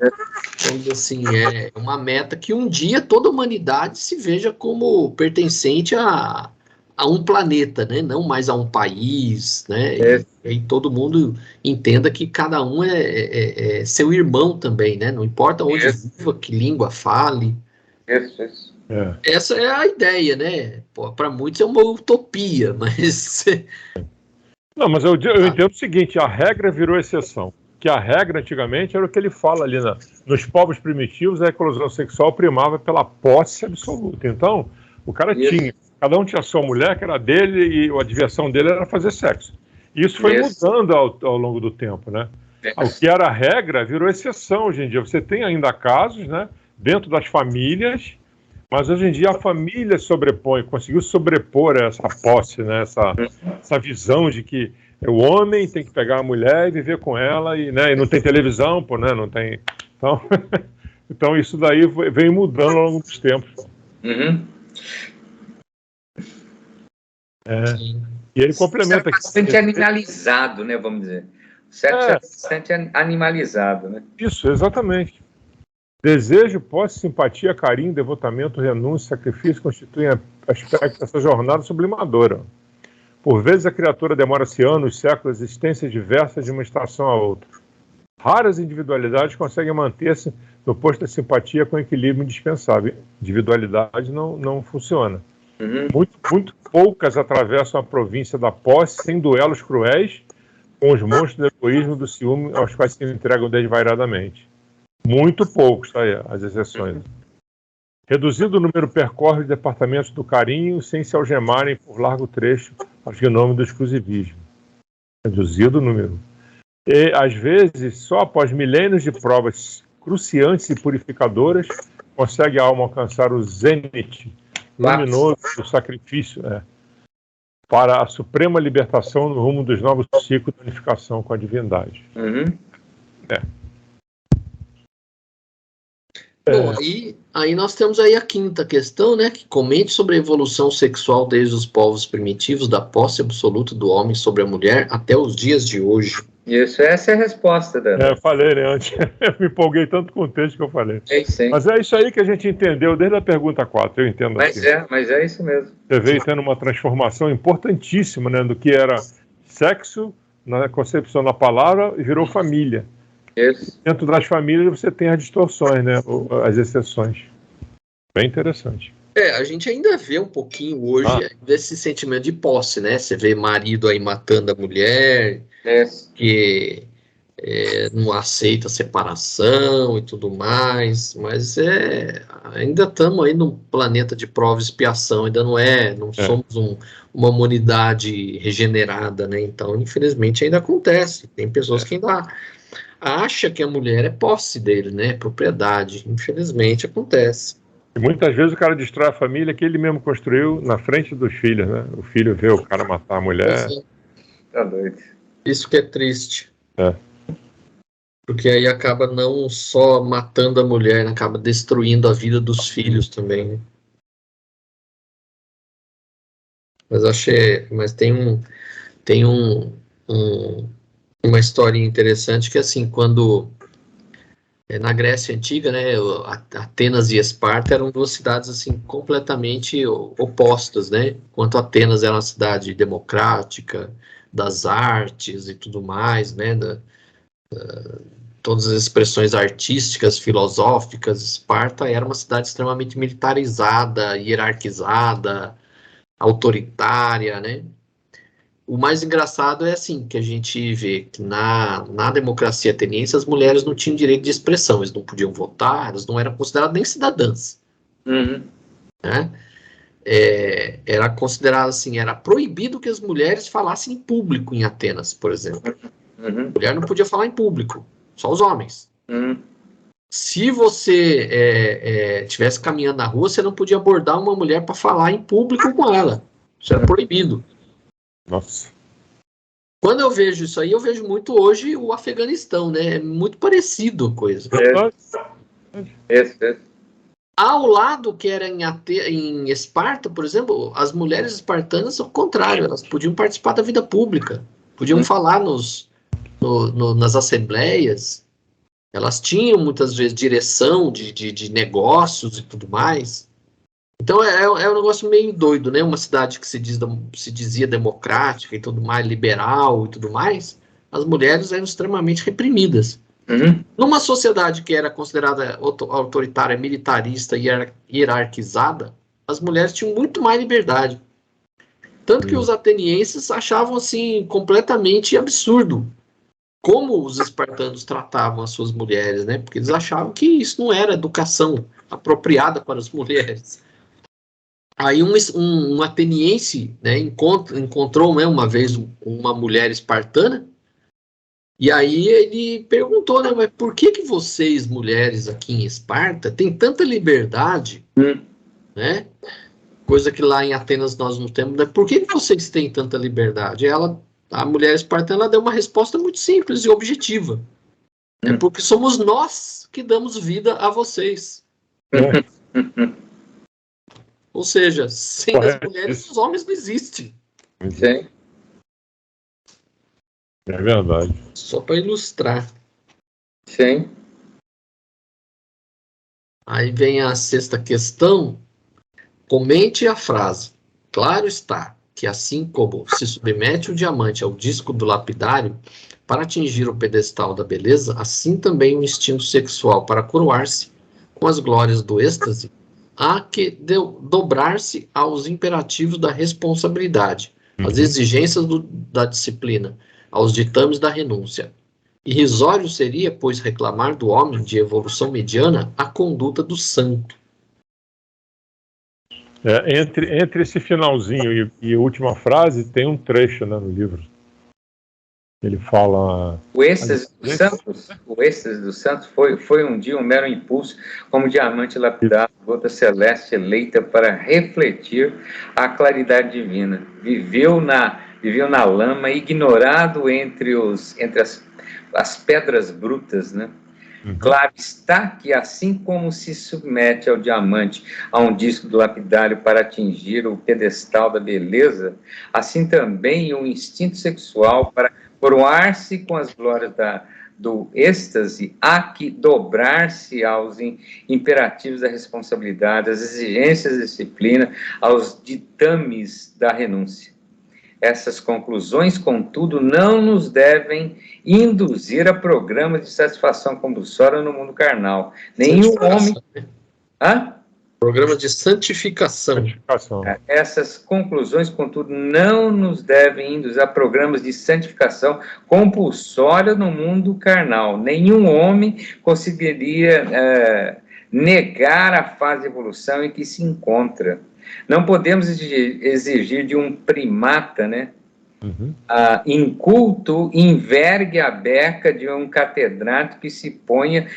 vamos dizer assim, é uma meta que um dia toda a humanidade se veja como pertencente a um planeta, né, não mais a um país, né, e todo mundo entenda que cada um é seu irmão também, né, não importa onde viva, que língua fale. Essa é a ideia, né? Para muitos é uma utopia, mas... Não, mas eu entendo o seguinte, a regra virou exceção. Que a regra, antigamente, era o que ele fala ali, nos povos primitivos, a eclosão sexual primava pela posse absoluta. Então, o cara tinha, cada um tinha sua mulher, que era dele, e a diversão dele era fazer sexo. Isso foi mudando ao longo do tempo, né? O que era a regra virou exceção hoje em dia. Você tem ainda casos, né, dentro das famílias, mas hoje em dia a família conseguiu sobrepor essa posse, né, essa visão de que o homem tem que pegar a mulher e viver com ela, e não tem televisão, pô, né, não tem... Então isso daí vem mudando ao longo dos tempos. E ele complementa... É bastante animalizado, né, vamos dizer. O sexo é bastante animalizado, né? Isso, exatamente. Desejo, posse, simpatia, carinho, devotamento, renúncia, sacrifício constituem aspectos dessa jornada sublimadora. Por vezes a criatura demora-se anos, séculos, existências diversas de uma estação a outra. Raras individualidades conseguem manter-se no posto da simpatia com equilíbrio indispensável. Individualidade não funciona. Muito poucas atravessam a província da posse sem duelos cruéis com os monstros do egoísmo e do ciúme aos quais se entregam desvairadamente. Muito poucos, tá aí, as exceções. Reduzido o número percorre os departamentos do carinho sem se algemarem por largo trecho aos gnomes do exclusivismo. Reduzido o número. E, às vezes, só após milênios de provas cruciantes e purificadoras, consegue a alma alcançar o zênite luminoso do sacrifício para a suprema libertação no rumo dos novos ciclos de unificação com a divindade. Bom, aí nós temos aí a quinta questão, né, que comente sobre a evolução sexual desde os povos primitivos, da posse absoluta do homem sobre a mulher até os dias de hoje. Isso, essa é a resposta, Dan. Eu falei, né, antes, eu me empolguei tanto com o texto que eu falei. Mas é isso aí que a gente entendeu desde a pergunta 4, eu entendo mas assim. Mas é isso mesmo. Você veio tendo uma transformação importantíssima, né, do que era sexo, na concepção da palavra, e virou família. Dentro das famílias você tem as distorções, né? As exceções. Bem interessante. A gente ainda vê um pouquinho hoje desse sentimento de posse, né? Você vê marido aí matando a mulher, que não aceita a separação e tudo mais, mas ainda estamos aí num planeta de prova e expiação, ainda não somos uma humanidade regenerada, né? Então, infelizmente, ainda acontece. Tem pessoas que ainda acha que a mulher é posse dele, né? Propriedade. Infelizmente acontece. E muitas vezes o cara destrói a família que ele mesmo construiu na frente dos filhos, né? O filho vê o cara matar a mulher. Tá doido. Isso que é triste. Porque aí acaba não só matando a mulher, acaba destruindo a vida dos filhos também, né? Mas tem uma história interessante que, assim, quando na Grécia Antiga, né, Atenas e Esparta eram duas cidades, assim, completamente opostas, né? Enquanto Atenas era uma cidade democrática, das artes e tudo mais, né, todas as expressões artísticas, filosóficas, Esparta era uma cidade extremamente militarizada, hierarquizada, autoritária, né? O mais engraçado é assim, que a gente vê que na democracia ateniense as mulheres não tinham direito de expressão, eles não podiam votar, elas não eram consideradas nem cidadãs. Né? Era considerado assim, era proibido que as mulheres falassem em público em Atenas, por exemplo. Uhum. Mulher não podia falar em público, só os homens. Uhum. Se você estivesse caminhando na rua, você não podia abordar uma mulher para falar em público com ela. Isso era proibido. Nossa. Quando eu vejo isso aí, eu vejo muito hoje o Afeganistão, né? É muito parecido a coisa. Ao lado que era em Esparta, por exemplo, as mulheres espartanas, ao contrário, elas podiam participar da vida pública, podiam falar nas assembleias, elas tinham muitas vezes direção de negócios e tudo mais. Então é um negócio meio doido, né? Uma cidade que se dizia democrática e tudo mais, liberal e tudo mais, as mulheres eram extremamente reprimidas. Uhum. Numa sociedade que era considerada autoritária, militarista e hierarquizada, as mulheres tinham muito mais liberdade. Tanto que os atenienses achavam assim completamente absurdo como os espartanos tratavam as suas mulheres, né? Porque eles achavam que isso não era educação apropriada para as mulheres. Aí um ateniense, né, encontrou, né, uma vez uma mulher espartana. E aí ele perguntou, né, mas por que vocês, mulheres aqui em Esparta, têm tanta liberdade, né? Coisa que lá em Atenas nós não temos, né? Por que vocês têm tanta liberdade? A mulher espartana deu uma resposta muito simples e objetiva. É porque somos nós que damos vida a vocês. Ou seja, sem as mulheres, os homens não existem. Sim. É verdade. Só para ilustrar. Sim. Aí vem a sexta questão. Comente a frase. Claro está que assim como se submete o diamante ao disco do lapidário para atingir o pedestal da beleza, assim também o instinto sexual para coroar-se com as glórias do êxtase há que dobrar-se aos imperativos da responsabilidade, às exigências da disciplina, aos ditames da renúncia. Irrisório seria, pois, reclamar do homem de evolução mediana a conduta do santo. Entre esse finalzinho e a última frase, tem um trecho, né, no livro. Ele fala... O êxtase do Santos foi um dia um mero impulso, como diamante lapidado, gota celeste eleita para refletir a claridade divina. Viveu na lama, ignorado entre as pedras brutas, né? Claro está que, assim como se submete ao diamante a um disco do lapidário para atingir o pedestal da beleza, assim também o instinto sexual para coroar-se com as glórias do êxtase há que dobrar-se aos imperativos da responsabilidade, às exigências da disciplina, aos ditames da renúncia. Essas conclusões, contudo, não nos devem induzir a programas de satisfação compulsória no mundo carnal. Nenhum homem... Programa de santificação. Essas conclusões, contudo, não nos devem induzir a programas de santificação compulsória no mundo carnal. Nenhum homem conseguiria negar a fase de evolução em que se encontra. Não podemos exigir de um primata, né, inculto, envergue a beca de um catedrático que se ponha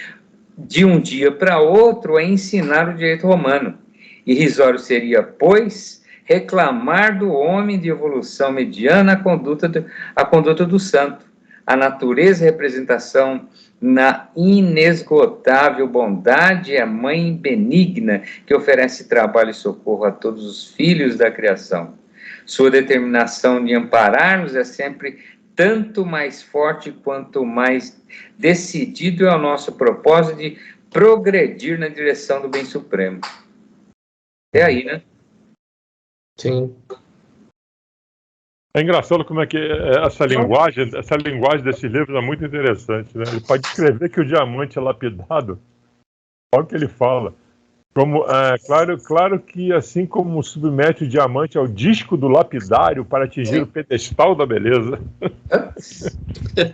de um dia para outro a ensinar o direito romano. Irrisório seria, pois, reclamar do homem de evolução mediana a conduta do santo. A natureza e representação na inesgotável bondade é a mãe benigna que oferece trabalho e socorro a todos os filhos da criação. Sua determinação de amparar-nos é sempre tanto mais forte quanto mais decidido é o nosso propósito de progredir na direção do bem supremo. É aí, né? Sim. É engraçado como é que essa linguagem desses livros é muito interessante, né? Ele pode escrever que o diamante é lapidado, olha o que ele fala. Claro que assim como submete o diamante ao disco do lapidário para atingir o pedestal da beleza.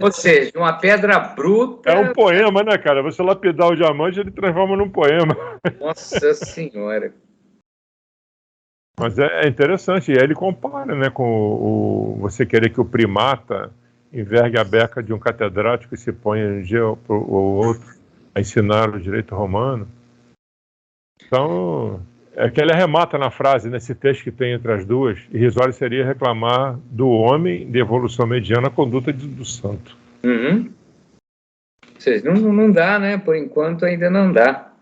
Ou seja, uma pedra bruta... É um poema, né, cara? Você lapidar o diamante, ele transforma num poema. Nossa Senhora! Mas é interessante, e aí ele compara, né, com você querer que o primata envergue a beca de um catedrático e se ponha um dia ou outro a ensinar o direito romano. Então, é que ele arremata na frase, nesse texto que tem entre as duas, irrisório seria reclamar do homem de evolução mediana a conduta do santo. Uhum. Ou seja, não dá, né? Por enquanto ainda não dá.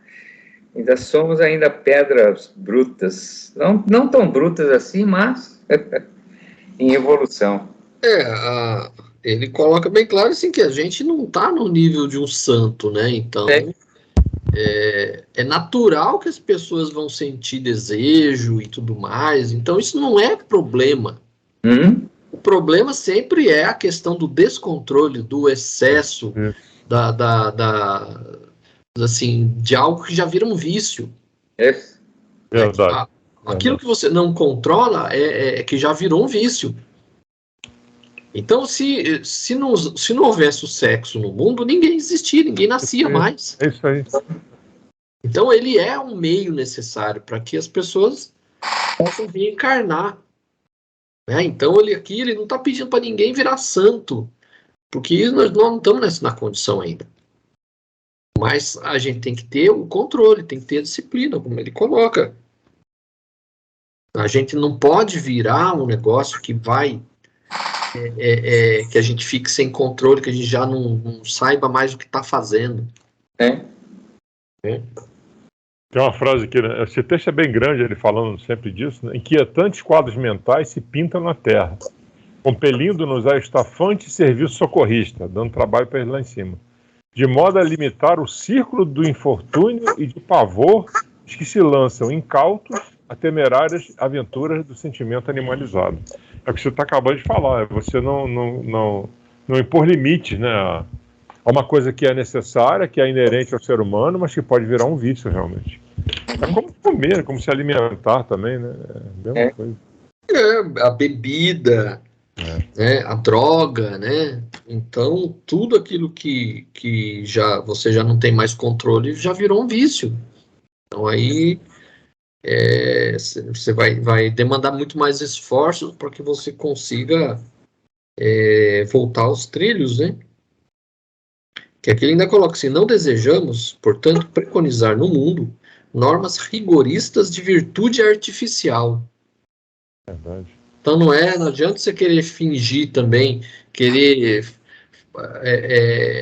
Ainda somos ainda pedras brutas. Não tão brutas assim, mas em evolução. Ele coloca bem claro assim, que a gente não está no nível de um santo, né? Então, é natural que as pessoas vão sentir desejo e tudo mais. Então, isso não é problema. Uhum. O problema sempre é a questão do descontrole, do excesso, assim, de algo que já vira um vício. Verdade. Aquilo que você não controla é que já virou um vício. Então, se não houvesse o sexo no mundo, ninguém existia, ninguém nascia mais. É isso aí. Então, ele é um meio necessário para que as pessoas possam reencarnar. Né? Então, ele não está pedindo para ninguém virar santo, porque nós não estamos na condição ainda. Mas a gente tem que ter o controle, tem que ter a disciplina, como ele coloca. A gente não pode virar um negócio que vai... que a gente fique sem controle, que a gente já não saiba mais o que está fazendo. Tem uma frase aqui, né? Esse texto é bem grande, ele falando sempre disso, né? Inquietantes quadros mentais se pintam na Terra, compelindo-nos a estafante serviço socorrista, dando trabalho para eles lá em cima, de modo a limitar o círculo do infortúnio e de pavor dos que se lançam incautos a temerárias aventuras do sentimento animalizado. É o que você está acabando de falar, é você não impor limites, né, a uma coisa que é necessária, que é inerente ao ser humano, mas que pode virar um vício realmente. É como comer, como se alimentar também, né? É a mesma coisa. A bebida, né, a droga, né? Então, tudo aquilo que você já não tem mais controle já virou um vício. Então, aí você vai demandar muito mais esforço para que você consiga voltar aos trilhos, né? Que aqui ele ainda coloca assim: não desejamos, portanto, preconizar no mundo normas rigoristas de virtude artificial. Verdade. Então não adianta você querer fingir também, querer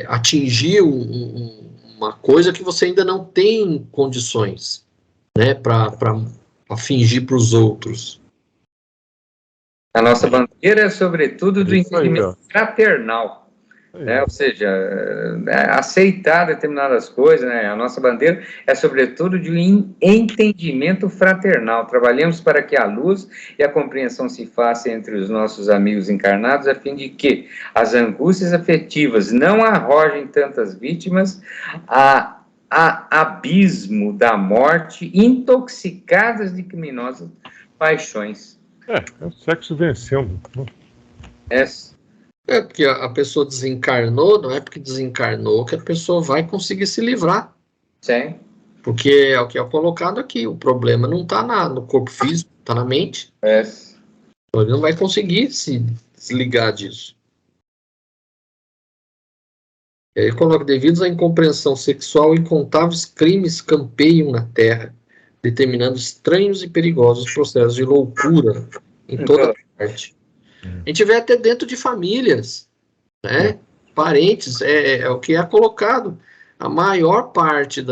atingir uma coisa que você ainda não tem condições, né, para fingir para os outros. A nossa bandeira é, sobretudo, do entendimento fraternal. Ou seja, aceitar determinadas coisas, né? A nossa bandeira é, sobretudo, de um entendimento fraternal. Trabalhamos para que a luz e a compreensão se façam entre os nossos amigos encarnados, a fim de que as angústias afetivas não arrojem tantas vítimas a abismo da morte, intoxicadas de criminosas paixões. É o sexo vencendo. Porque a pessoa desencarnou, não é porque desencarnou que a pessoa vai conseguir se livrar. Sim. Porque é o que é colocado aqui, o problema não está no corpo físico, está na mente. Então ele não vai conseguir se desligar disso. Ele coloca: devido à incompreensão sexual, incontáveis crimes campeiam na Terra, determinando estranhos e perigosos processos de loucura em toda parte. A gente vê até dentro de famílias, né? Parentes, é o que é colocado. A maior parte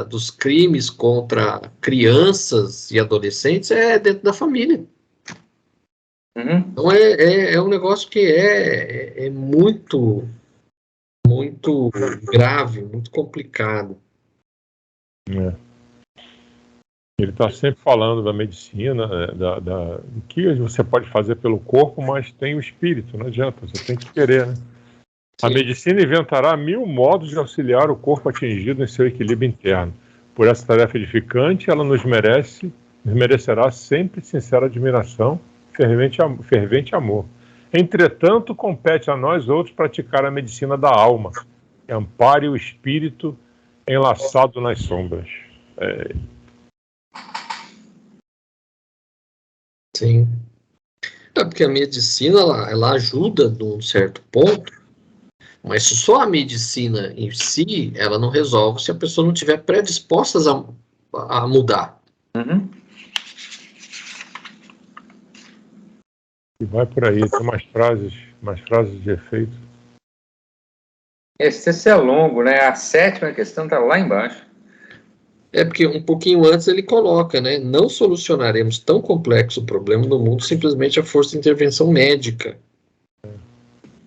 dos crimes contra crianças e adolescentes é dentro da família. Então é um negócio que é muito, muito grave, muito complicado. Ele está sempre falando da medicina, do que você pode fazer pelo corpo, mas tem o espírito, não adianta, você tem que querer, né? A medicina inventará 1000 modos de auxiliar o corpo atingido em seu equilíbrio interno. Por essa tarefa edificante, ela nos merecerá sempre sincera admiração, fervente amor. Entretanto, compete a nós outros praticar a medicina da alma, que ampare o espírito enlaçado nas sombras. Sim. É porque a medicina, ela ajuda num certo ponto, mas só a medicina em si, ela não resolve se a pessoa não tiver predisposta a mudar. Uhum. E vai por aí, tem mais frases de efeito. Esse é longo, né? A 7ª questão está lá embaixo. É porque um pouquinho antes ele coloca, né? Não solucionaremos tão complexo problema no mundo simplesmente à força de intervenção médica.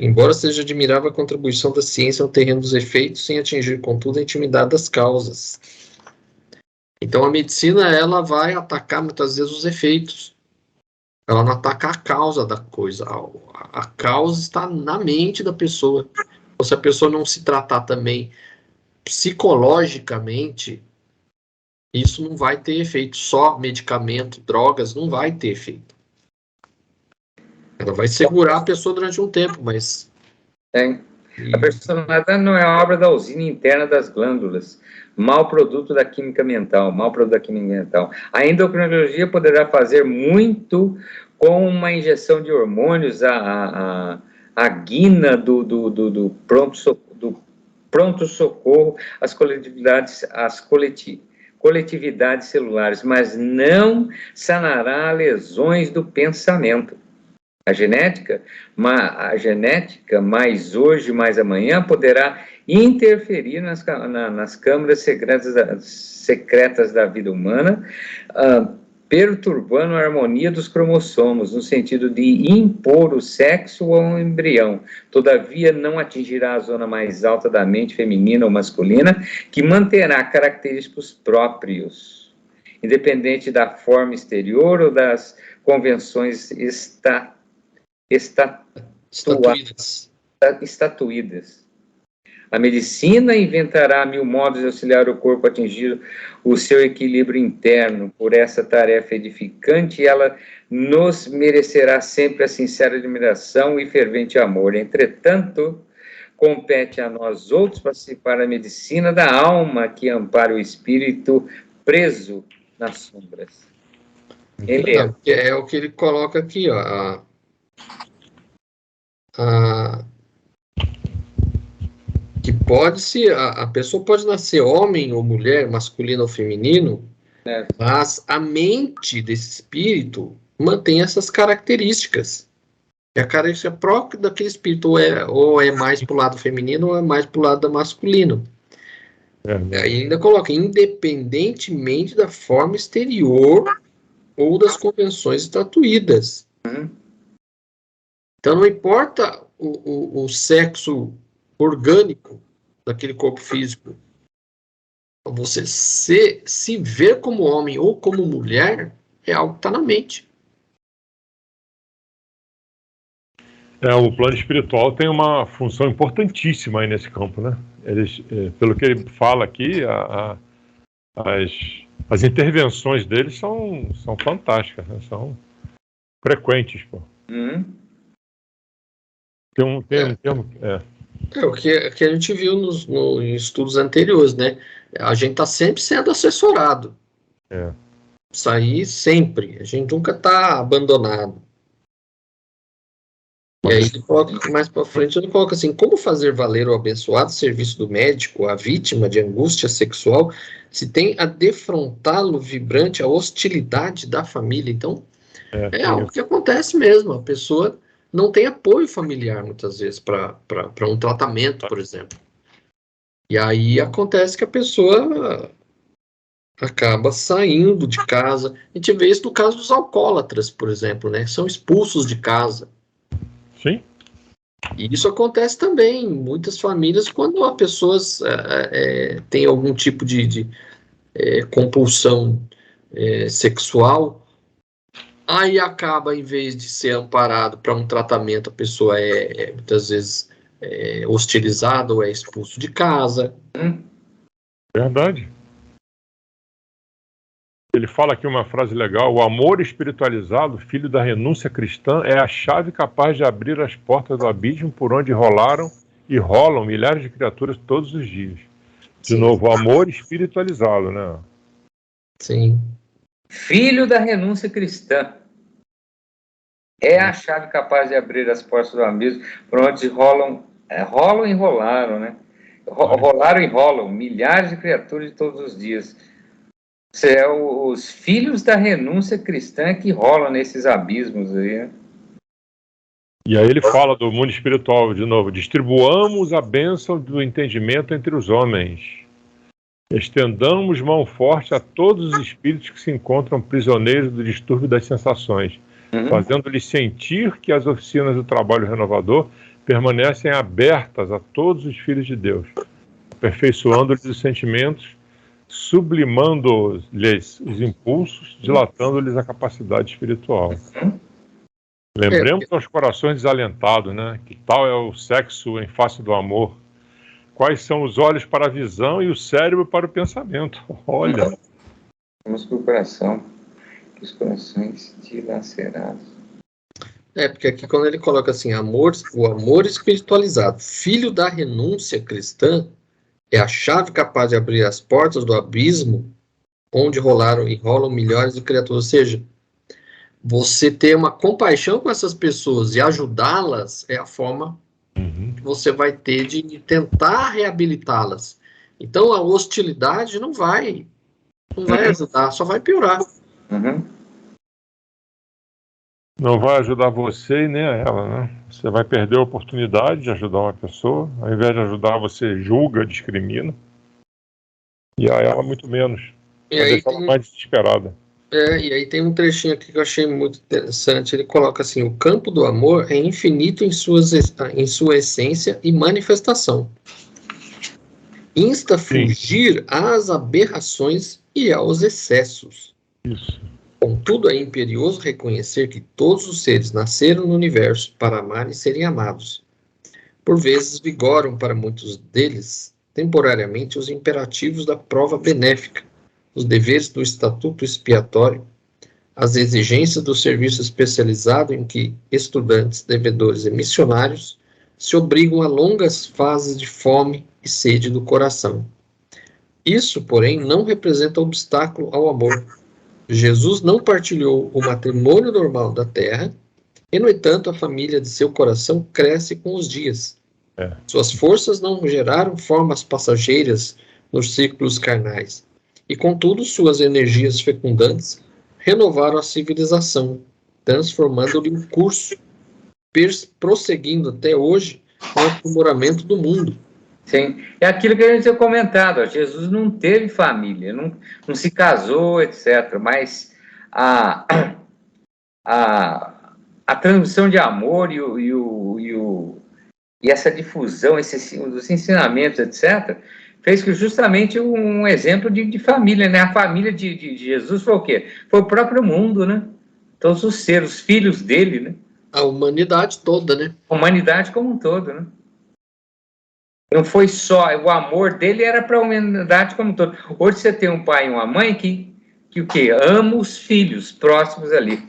Embora seja admirável a contribuição da ciência no terreno dos efeitos, sem atingir, contudo, a intimidade das causas. Então, a medicina, ela vai atacar, muitas vezes, os efeitos. Ela não ataca a causa da coisa. A causa está na mente da pessoa. Então, se a pessoa não se tratar também psicologicamente, isso não vai ter efeito. Só medicamento, drogas, não vai ter efeito. Ela vai segurar a pessoa durante um tempo, mas... A personalidade não é a obra da usina interna das glândulas, mau produto da química mental, A endocrinologia poderá fazer muito com uma injeção de hormônios, a guina do pronto-socorro, as coletividades celulares, mas não sanará lesões do pensamento. A genética, mais hoje, mais amanhã, poderá interferir nas câmaras secretas da vida humana, perturbando a harmonia dos cromossomos, no sentido de impor o sexo ao embrião. Todavia, não atingirá a zona mais alta da mente feminina ou masculina, que manterá característicos próprios, independente da forma exterior ou das convenções estatuídas. A medicina inventará 1000 modos de auxiliar o corpo a atingir o seu equilíbrio interno. Por essa tarefa edificante, ela nos merecerá sempre a sincera admiração e fervente amor. Entretanto, compete a nós outros participar da medicina da alma que ampara o espírito preso nas sombras. É o que ele coloca aqui, ó. Que a pessoa pode nascer homem ou mulher, masculino ou feminino, mas a mente desse espírito mantém essas características. É a característica própria daquele espírito, ou é mais para o lado feminino ou é mais para o lado masculino. Aí ainda coloca, independentemente da forma exterior ou das convenções estatuídas. Então, não importa o sexo orgânico daquele corpo físico. Você se ver como homem ou como mulher é algo que está na mente. O plano espiritual tem uma função importantíssima aí nesse campo, né? Pelo que ele fala aqui, as intervenções deles são fantásticas, né? São frequentes, pô. Tem um termo. O que a gente viu em estudos anteriores, né? A gente está sempre sendo assessorado. Isso aí sempre. A gente nunca está abandonado. E aí ele coloca mais para frente, ele coloca assim: como fazer valer o abençoado serviço do médico, a vítima de angústia sexual, se tem a defrontá-lo vibrante a hostilidade da família? Então, é algo que acontece mesmo. A pessoa não tem apoio familiar, muitas vezes, para um tratamento, por exemplo. E aí acontece que a pessoa acaba saindo de casa. A gente vê isso no caso dos alcoólatras, por exemplo, né? São expulsos de casa. Sim. E isso acontece também em muitas famílias quando a pessoa tem algum tipo de compulsão sexual. Aí acaba, em vez de ser amparado para um tratamento, a pessoa muitas vezes hostilizada ou é expulso de casa. Verdade. Ele fala aqui uma frase legal: o amor espiritualizado, filho da renúncia cristã, é a chave capaz de abrir as portas do abismo por onde rolaram e rolam milhares de criaturas todos os dias. De novo, o amor espiritualizado, né? Sim. Filho da renúncia cristã. É a chave capaz de abrir as portas do abismo, por onde rolam e rolaram, né? Rolaram e rolam milhares de criaturas de todos os dias. Os filhos da renúncia cristã que rolam nesses abismos aí, né? E aí ele fala do mundo espiritual de novo. Distribuamos a bênção do entendimento entre os homens. Estendamos mão forte a todos os espíritos que se encontram prisioneiros do distúrbio das sensações, fazendo-lhes sentir que as oficinas do trabalho renovador permanecem abertas a todos os filhos de Deus, aperfeiçoando-lhes os sentimentos, sublimando-lhes os impulsos, dilatando-lhes a capacidade espiritual. Lembremos aos corações desalentados, né? Que tal é o sexo em face do amor? Quais são os olhos para a visão e o cérebro para o pensamento? Olha. Vamos para o coração, os corações dilacerados. Porque aqui quando ele coloca assim, o amor espiritualizado, filho da renúncia cristã, é a chave capaz de abrir as portas do abismo, onde rolaram e rolam milhares de criaturas. Ou seja, você ter uma compaixão com essas pessoas e ajudá-las é a forma que você vai ter de tentar reabilitá-las. Então a hostilidade não vai ajudar, só vai piorar. Não vai ajudar você e nem a ela, né? Você vai perder a oportunidade de ajudar uma pessoa, ao invés de ajudar, você julga, discrimina, e a ela muito menos. E aí deixar ela mais desesperada. E aí tem um trechinho aqui que eu achei muito interessante. Ele coloca assim: o campo do amor é infinito em sua essência e manifestação. Insta a fugir às aberrações e aos excessos. Isso. Contudo, é imperioso reconhecer que todos os seres nasceram no universo para amar e serem amados. Por vezes, vigoram para muitos deles, temporariamente, os imperativos da prova benéfica, os deveres do estatuto expiatório, as exigências do serviço especializado em que estudantes, devedores e missionários se obrigam a longas fases de fome e sede do coração. Isso, porém, não representa obstáculo ao amor. Jesus não partilhou o matrimônio normal da terra, e, no entanto, a família de seu coração cresce com os dias. Suas forças não geraram formas passageiras nos círculos carnais, e, contudo, suas energias fecundantes renovaram a civilização, transformando-lhe o curso, prosseguindo até hoje com o aprimoramento do mundo. Sim, é aquilo que a gente tinha comentado, ó, Jesus não teve família, não se casou, etc., mas a transmissão de amor e essa difusão dos ensinamentos, etc., fez que justamente um exemplo de família, né? A família de Jesus foi o quê? Foi o próprio mundo, né? Todos os seres, os filhos dele, né? A humanidade toda, né? A humanidade como um todo, né? Não foi só, o amor dele era para a humanidade como um todo. Hoje você tem um pai e uma mãe que o quê? Ama os filhos próximos ali,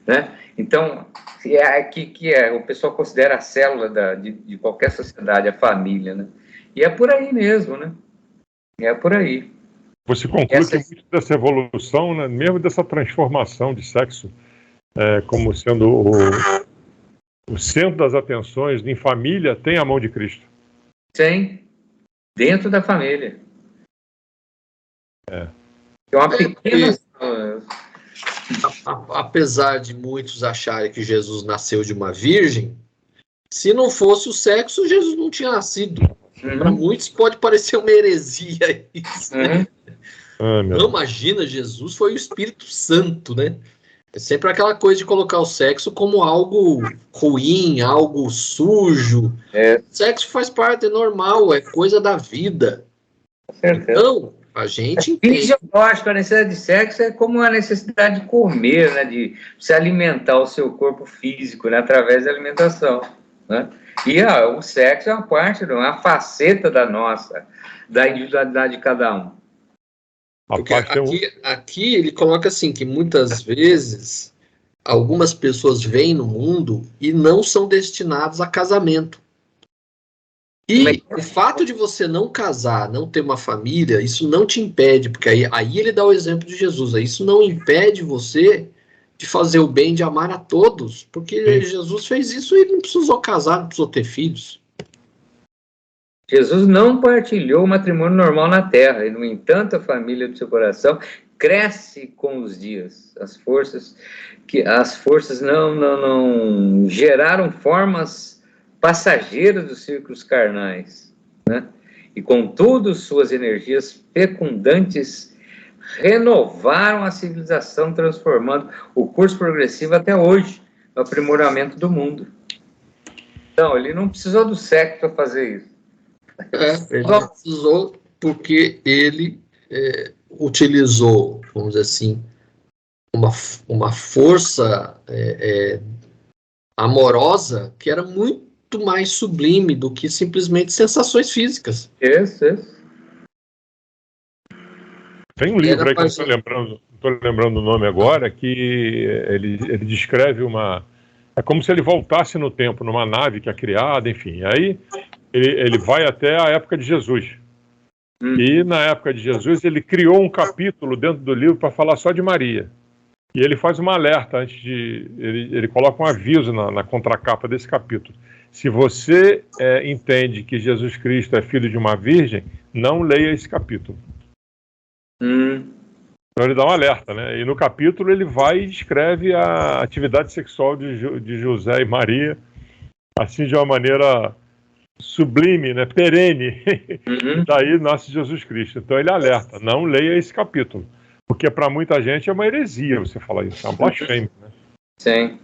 né? Então, o pessoal considera a célula de qualquer sociedade, a família, né? E é por aí mesmo, né? É por aí. Você conclui que muito dessa evolução, né, mesmo dessa transformação de sexo, como sendo o centro das atenções em família, tem a mão de Cristo. Sim, dentro da família. É uma pequena... Apesar de muitos acharem que Jesus nasceu de uma virgem, se não fosse o sexo, Jesus não tinha nascido. Para muitos pode parecer uma heresia isso, né? Não, imagina, Jesus foi o Espírito Santo, né? É sempre aquela coisa de colocar o sexo como algo ruim, algo sujo. Sexo faz parte, é normal, é coisa da vida. Então, a gente entende. Fisiológico, a necessidade de sexo é como a necessidade de comer, né? De se alimentar o seu corpo físico, né? Através da alimentação, né? E o sexo é uma parte, uma faceta da individualidade de cada um. Porque aqui ele coloca assim, que muitas vezes algumas pessoas vêm no mundo e não são destinadas a casamento. E o fato de você não casar, não ter uma família, isso não te impede, porque aí ele dá o exemplo de Jesus, isso não impede você de fazer o bem, de amar a todos, porque Jesus fez isso e ele não precisou casar, não precisou ter filhos. Jesus não partilhou o matrimônio normal na terra, e, no entanto, a família do seu coração cresce com os dias. As forças não geraram formas passageiras dos círculos carnais, né? E, contudo, suas energias fecundantes renovaram a civilização, transformando o curso progressivo até hoje, no aprimoramento do mundo. Então, ele não precisou do sexo para fazer isso. Ele não precisou, porque ele utilizou, vamos dizer assim, uma força amorosa que era muito mais sublime do que simplesmente sensações físicas. Isso. Tem um livro aí que eu estou lembrando o nome agora, que ele descreve é como se ele voltasse no tempo, numa nave que é criada, enfim. Aí ele vai até a época de Jesus. E na época de Jesus ele criou um capítulo dentro do livro para falar só de Maria. E ele faz uma alerta antes de... Ele coloca um aviso na contracapa desse capítulo. Se você entende que Jesus Cristo é filho de uma virgem, não leia esse capítulo. Então ele dá um alerta, né? E no capítulo ele vai e descreve a atividade sexual de José e Maria, assim, de uma maneira sublime, né? Perene. Daí nasce Jesus Cristo. Então ele alerta, não leia esse capítulo, porque para muita gente é uma heresia você falar isso, é uma blasfêmia, né? Sim.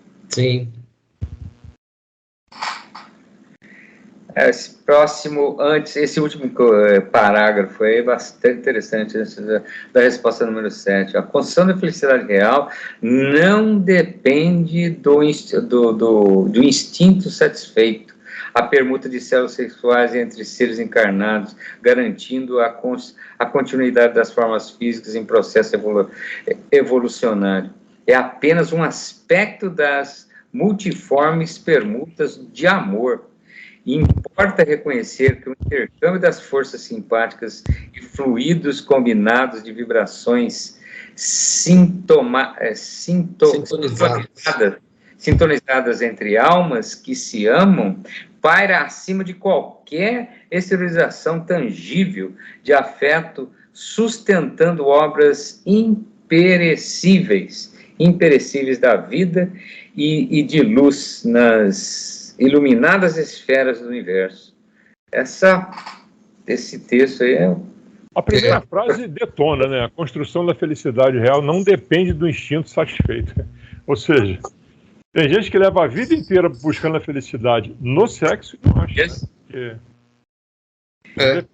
Esse último parágrafo aí é bastante interessante, antes da resposta número 7. A construção da felicidade real não depende do instinto satisfeito, a permuta de células sexuais entre seres encarnados, garantindo a continuidade das formas físicas em processo evolucionário. É apenas um aspecto das multiformes permutas de amor. E importa reconhecer que o intercâmbio das forças simpáticas e fluidos combinados de vibrações sintonizadas entre almas que se amam paira acima de qualquer exteriorização tangível de afeto, sustentando obras imperecíveis da vida e de luz nas iluminadas esferas do universo. Esse texto aí é... A primeira frase detona, né? A construção da felicidade real não depende do instinto satisfeito. Ou seja, tem gente que leva a vida inteira buscando a felicidade no sexo e não acha, né?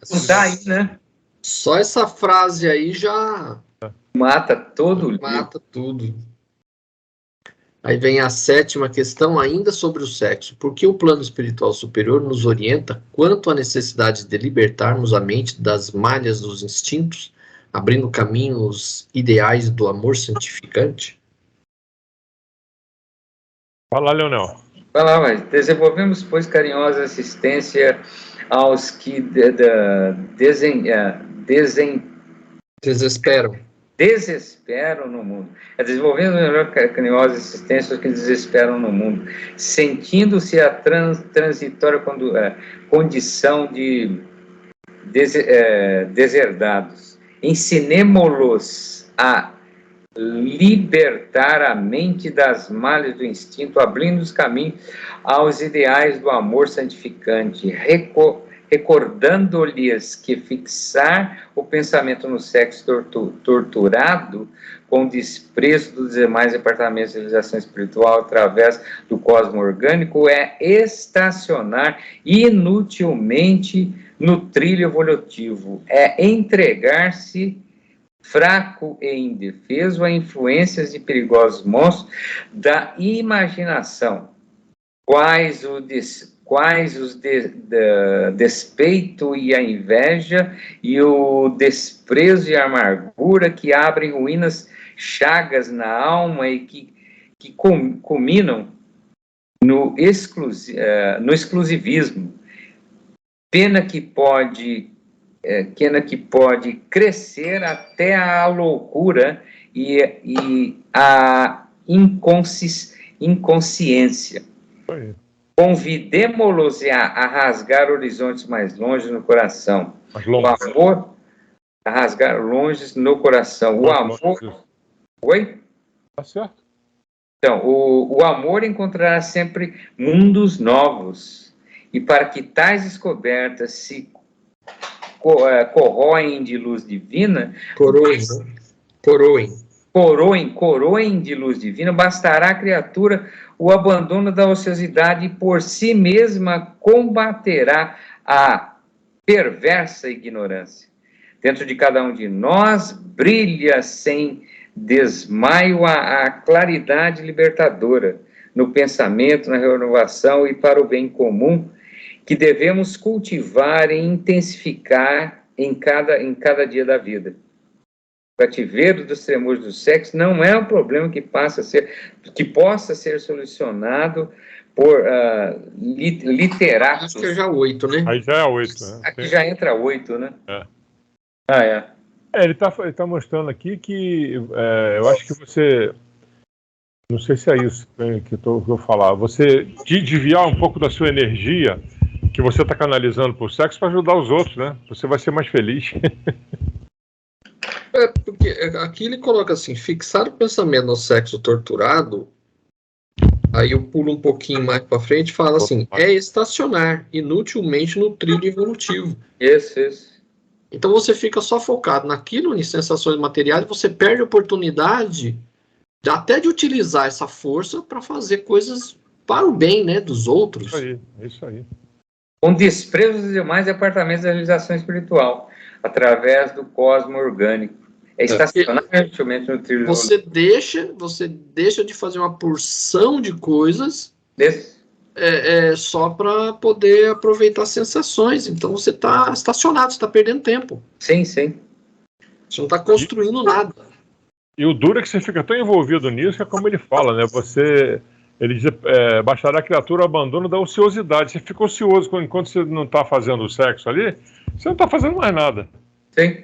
Não dá aí, né? Só essa frase aí já mata tudo. Aí vem a 7ª questão, ainda sobre o sexo. Por que o plano espiritual superior nos orienta quanto à necessidade de libertarmos a mente das malhas dos instintos, abrindo caminhos ideais do amor santificante? Fala, Leonel. Vai lá, mas desenvolvemos, pois, carinhosa assistência aos que desesperam no mundo. Desenvolvendo melhor carinhosa assistência aos que desesperam no mundo, sentindo-se a transitória condição de deserdados. Ensinemo-los a libertar a mente das malhas do instinto, abrindo os caminhos aos ideais do amor santificante, recordando-lhes que fixar o pensamento no sexo torturado com desprezo dos demais departamentos de realização espiritual através do cosmo orgânico é estacionar inutilmente no trilho evolutivo, é entregar-se fraco e indefeso a influências de perigosos monstros da imaginação, quais o despeito e a inveja e o desprezo e a amargura que abrem ruínas chagas na alma e que culminam no exclusivismo, pena que pode crescer até a loucura e a inconsciência. Convidemo-los a rasgar horizontes mais longe no coração. O amor, a rasgar longe no coração. O amor... Oi? Tá certo. Então, o amor encontrará sempre mundos novos. E para que tais descobertas se corroem de luz divina... Coroem de luz divina, bastará à criatura o abandono da ociosidade e por si mesma combaterá a perversa ignorância. Dentro de cada um de nós brilha sem desmaio a claridade libertadora no pensamento, na renovação e para o bem comum que devemos cultivar e intensificar em cada dia da vida. O cativeiro dos tremores do sexo não é um problema que possa ser solucionado por literatos. Acho que é já 8, né? Aí já é 8, né? Aqui já entra 8, né? Ele tá mostrando aqui que eu acho que você, não sei se é isso que eu vou falar, você desviar um pouco da sua energia que você está canalizando para o sexo para ajudar os outros, né? Você vai ser mais feliz. Porque aqui ele coloca assim, fixar o pensamento no sexo torturado, aí eu pulo um pouquinho mais para frente e fala assim, é estacionar inutilmente no trilho evolutivo. Isso. Então você fica só focado naquilo, em sensações materiais, você perde a oportunidade até de utilizar essa força para fazer coisas para o bem, né, dos outros. Isso aí. Com desprezo dos demais departamentos da realização espiritual, através do cosmo orgânico. É estacionar realmente no trilho. Você deixa de fazer uma porção de coisas só para poder aproveitar as sensações. Então você está estacionado, você está perdendo tempo. Sim. Você não está construindo nada. E o duro é que você fica tão envolvido nisso que é como ele fala, né? Ele diz, bastará a criatura o abandono da ociosidade. Você fica ocioso enquanto você não está fazendo o sexo ali, você não está fazendo mais nada. Sim.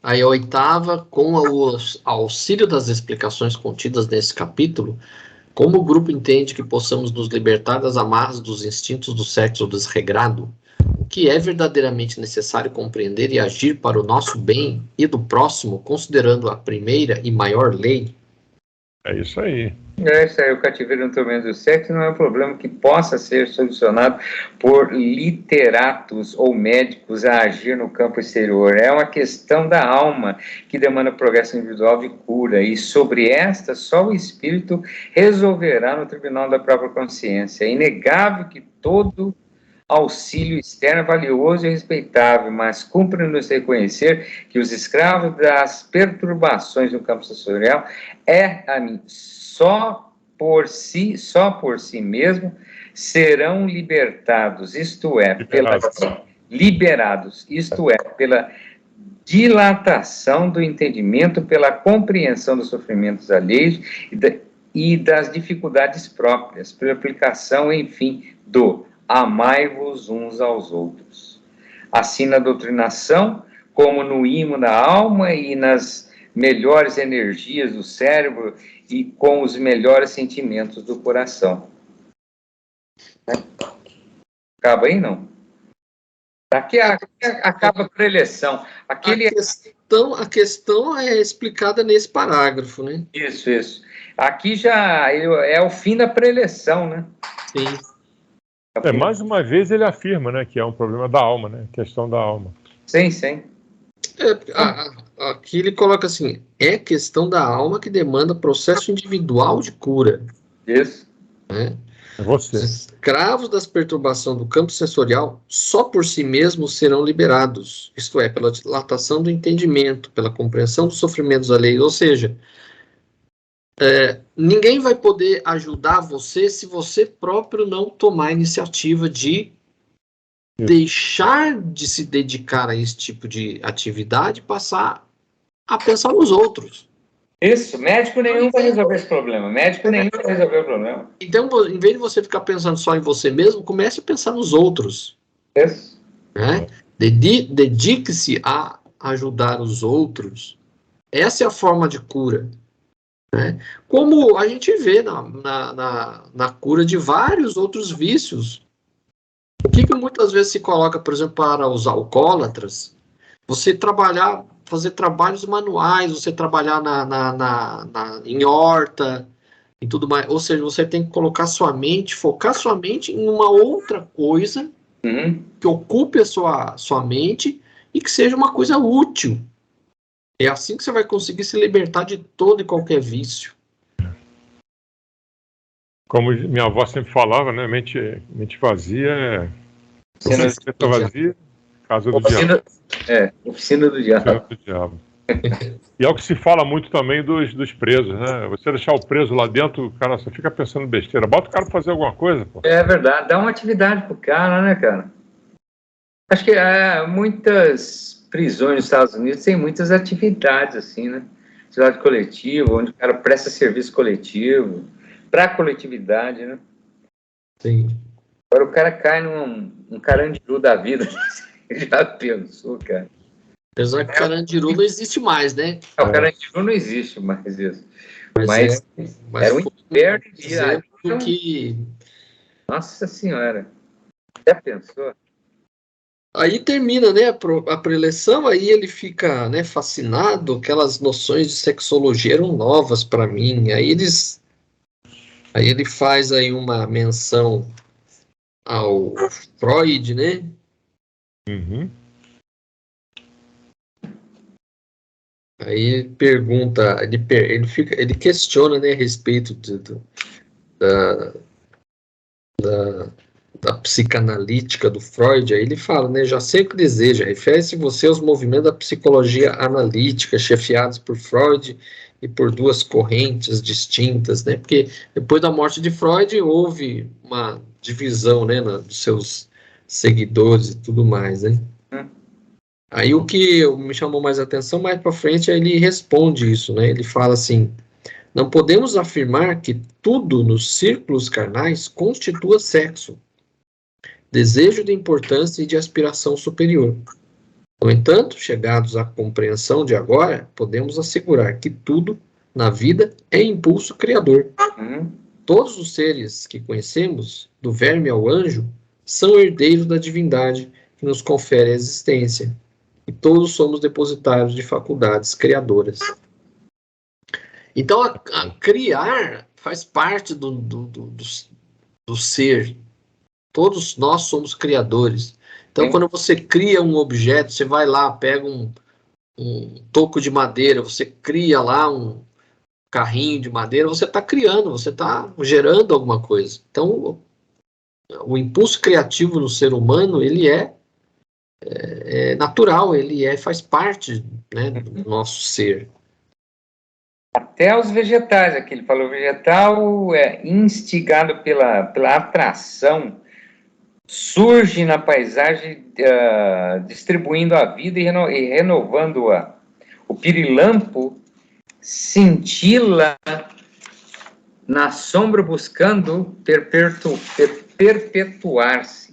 Aí a 8ª, com o auxílio das explicações contidas nesse capítulo, como o grupo entende que possamos nos libertar das amarras dos instintos do sexo desregrado, o que é verdadeiramente necessário compreender e agir para o nosso bem e do próximo, considerando a primeira e maior lei? É isso aí. O cativeiro no tormento do sexo não é um problema que possa ser solucionado por literatos ou médicos a agir no campo exterior. É uma questão da alma que demanda progresso individual de cura, e sobre esta só o espírito resolverá no tribunal da própria consciência. É inegável que todo auxílio externo é valioso e respeitável, mas cumpre-nos reconhecer que os escravos das perturbações no campo sensorial só por si mesmo serão libertados, liberados, isto é, pela dilatação do entendimento, pela compreensão dos sofrimentos alheios e das dificuldades próprias, pela aplicação, enfim, do amai-vos uns aos outros. Assim, na doutrinação, como no imo da alma e nas melhores energias do cérebro e com os melhores sentimentos do coração. Acaba aí, não? Aqui acaba a preleção. A questão é explicada nesse parágrafo, né? Isso. Aqui já é o fim da preleção, né? Sim. Mais uma vez ele afirma, né, que é um problema da alma, né? Questão da alma. Sim. Aqui ele coloca assim, é questão da alma que demanda processo individual de cura. Isso. Né? É você. Os escravos das perturbações do campo sensorial só por si mesmos serão liberados, isto é, pela dilatação do entendimento, pela compreensão dos sofrimentos alheios, ou seja, ninguém vai poder ajudar você se você próprio não tomar a iniciativa de deixar de se dedicar a esse tipo de atividade e passar a pensar nos outros. Isso, médico nenhum vai resolver esse problema. Então, em vez de você ficar pensando só em você mesmo, comece a pensar nos outros. Isso. Né? Dedique-se a ajudar os outros Essa é a forma de cura. Né? Como a gente vê na cura de vários outros vícios. O que muitas vezes se coloca, por exemplo, para os alcoólatras? Você fazer trabalhos manuais, você trabalhar em horta e tudo mais. Ou seja, você tem que colocar focar sua mente em uma outra coisa que ocupe a sua mente e que seja uma coisa útil. É assim que você vai conseguir se libertar de todo e qualquer vício. Como minha avó sempre falava, né? Mente vazia cabeça vazia, casa do diabo. Oficina do diabo. E é o que se fala muito também dos presos, né? Você deixar o preso lá dentro, o cara só fica pensando besteira. Bota o cara pra fazer alguma coisa, pô. É verdade, dá uma atividade pro cara, né, cara? Acho que muitas prisões nos Estados Unidos têm muitas atividades, assim, né? Atividade coletiva, onde o cara presta serviço coletivo, pra coletividade, né? Sim. Agora o cara cai num Carandiru da vida. Já pensou, cara? Apesar que o Carandiru não existe mais, né? O Carandiru não existe mais isso. Mas era um inferno diário. Nossa Senhora. Já pensou? Aí termina, né, a preleção, aí ele fica, né, fascinado, aquelas noções de sexologia eram novas para mim. Aí ele faz aí uma menção ao Freud, né? Uhum. Aí ele pergunta, ele questiona, né, a respeito da psicanalítica do Freud. Aí ele fala, né, já sei o que deseja, refere-se você aos movimentos da psicologia analítica, chefiados por Freud e por duas correntes distintas, né, porque depois da morte de Freud houve uma divisão, né, dos seus seguidores e tudo mais, né. Aí o que me chamou mais atenção, mais para frente, ele responde isso, né? Ele fala assim: não podemos afirmar que tudo nos círculos carnais constitua sexo, desejo de importância e de aspiração superior. No entanto, chegados à compreensão de agora, podemos assegurar que tudo na vida é impulso criador. Todos os seres que conhecemos, do verme ao anjo, são herdeiros da divindade que nos confere a existência. E todos somos depositários de faculdades criadoras. Então, a criar faz parte do ser. Todos nós somos criadores. Então, quando você cria um objeto, você vai lá, pega um toco de madeira, você cria lá um carrinho de madeira, você está criando, você está gerando alguma coisa. Então, o impulso criativo no ser humano, ele é natural, ele faz parte, né, do nosso ser. Até os vegetais, aqui ele falou, vegetal é instigado pela atração, surge na paisagem, distribuindo a vida e renovando-a. O pirilampo cintila na sombra buscando perpetuar-se.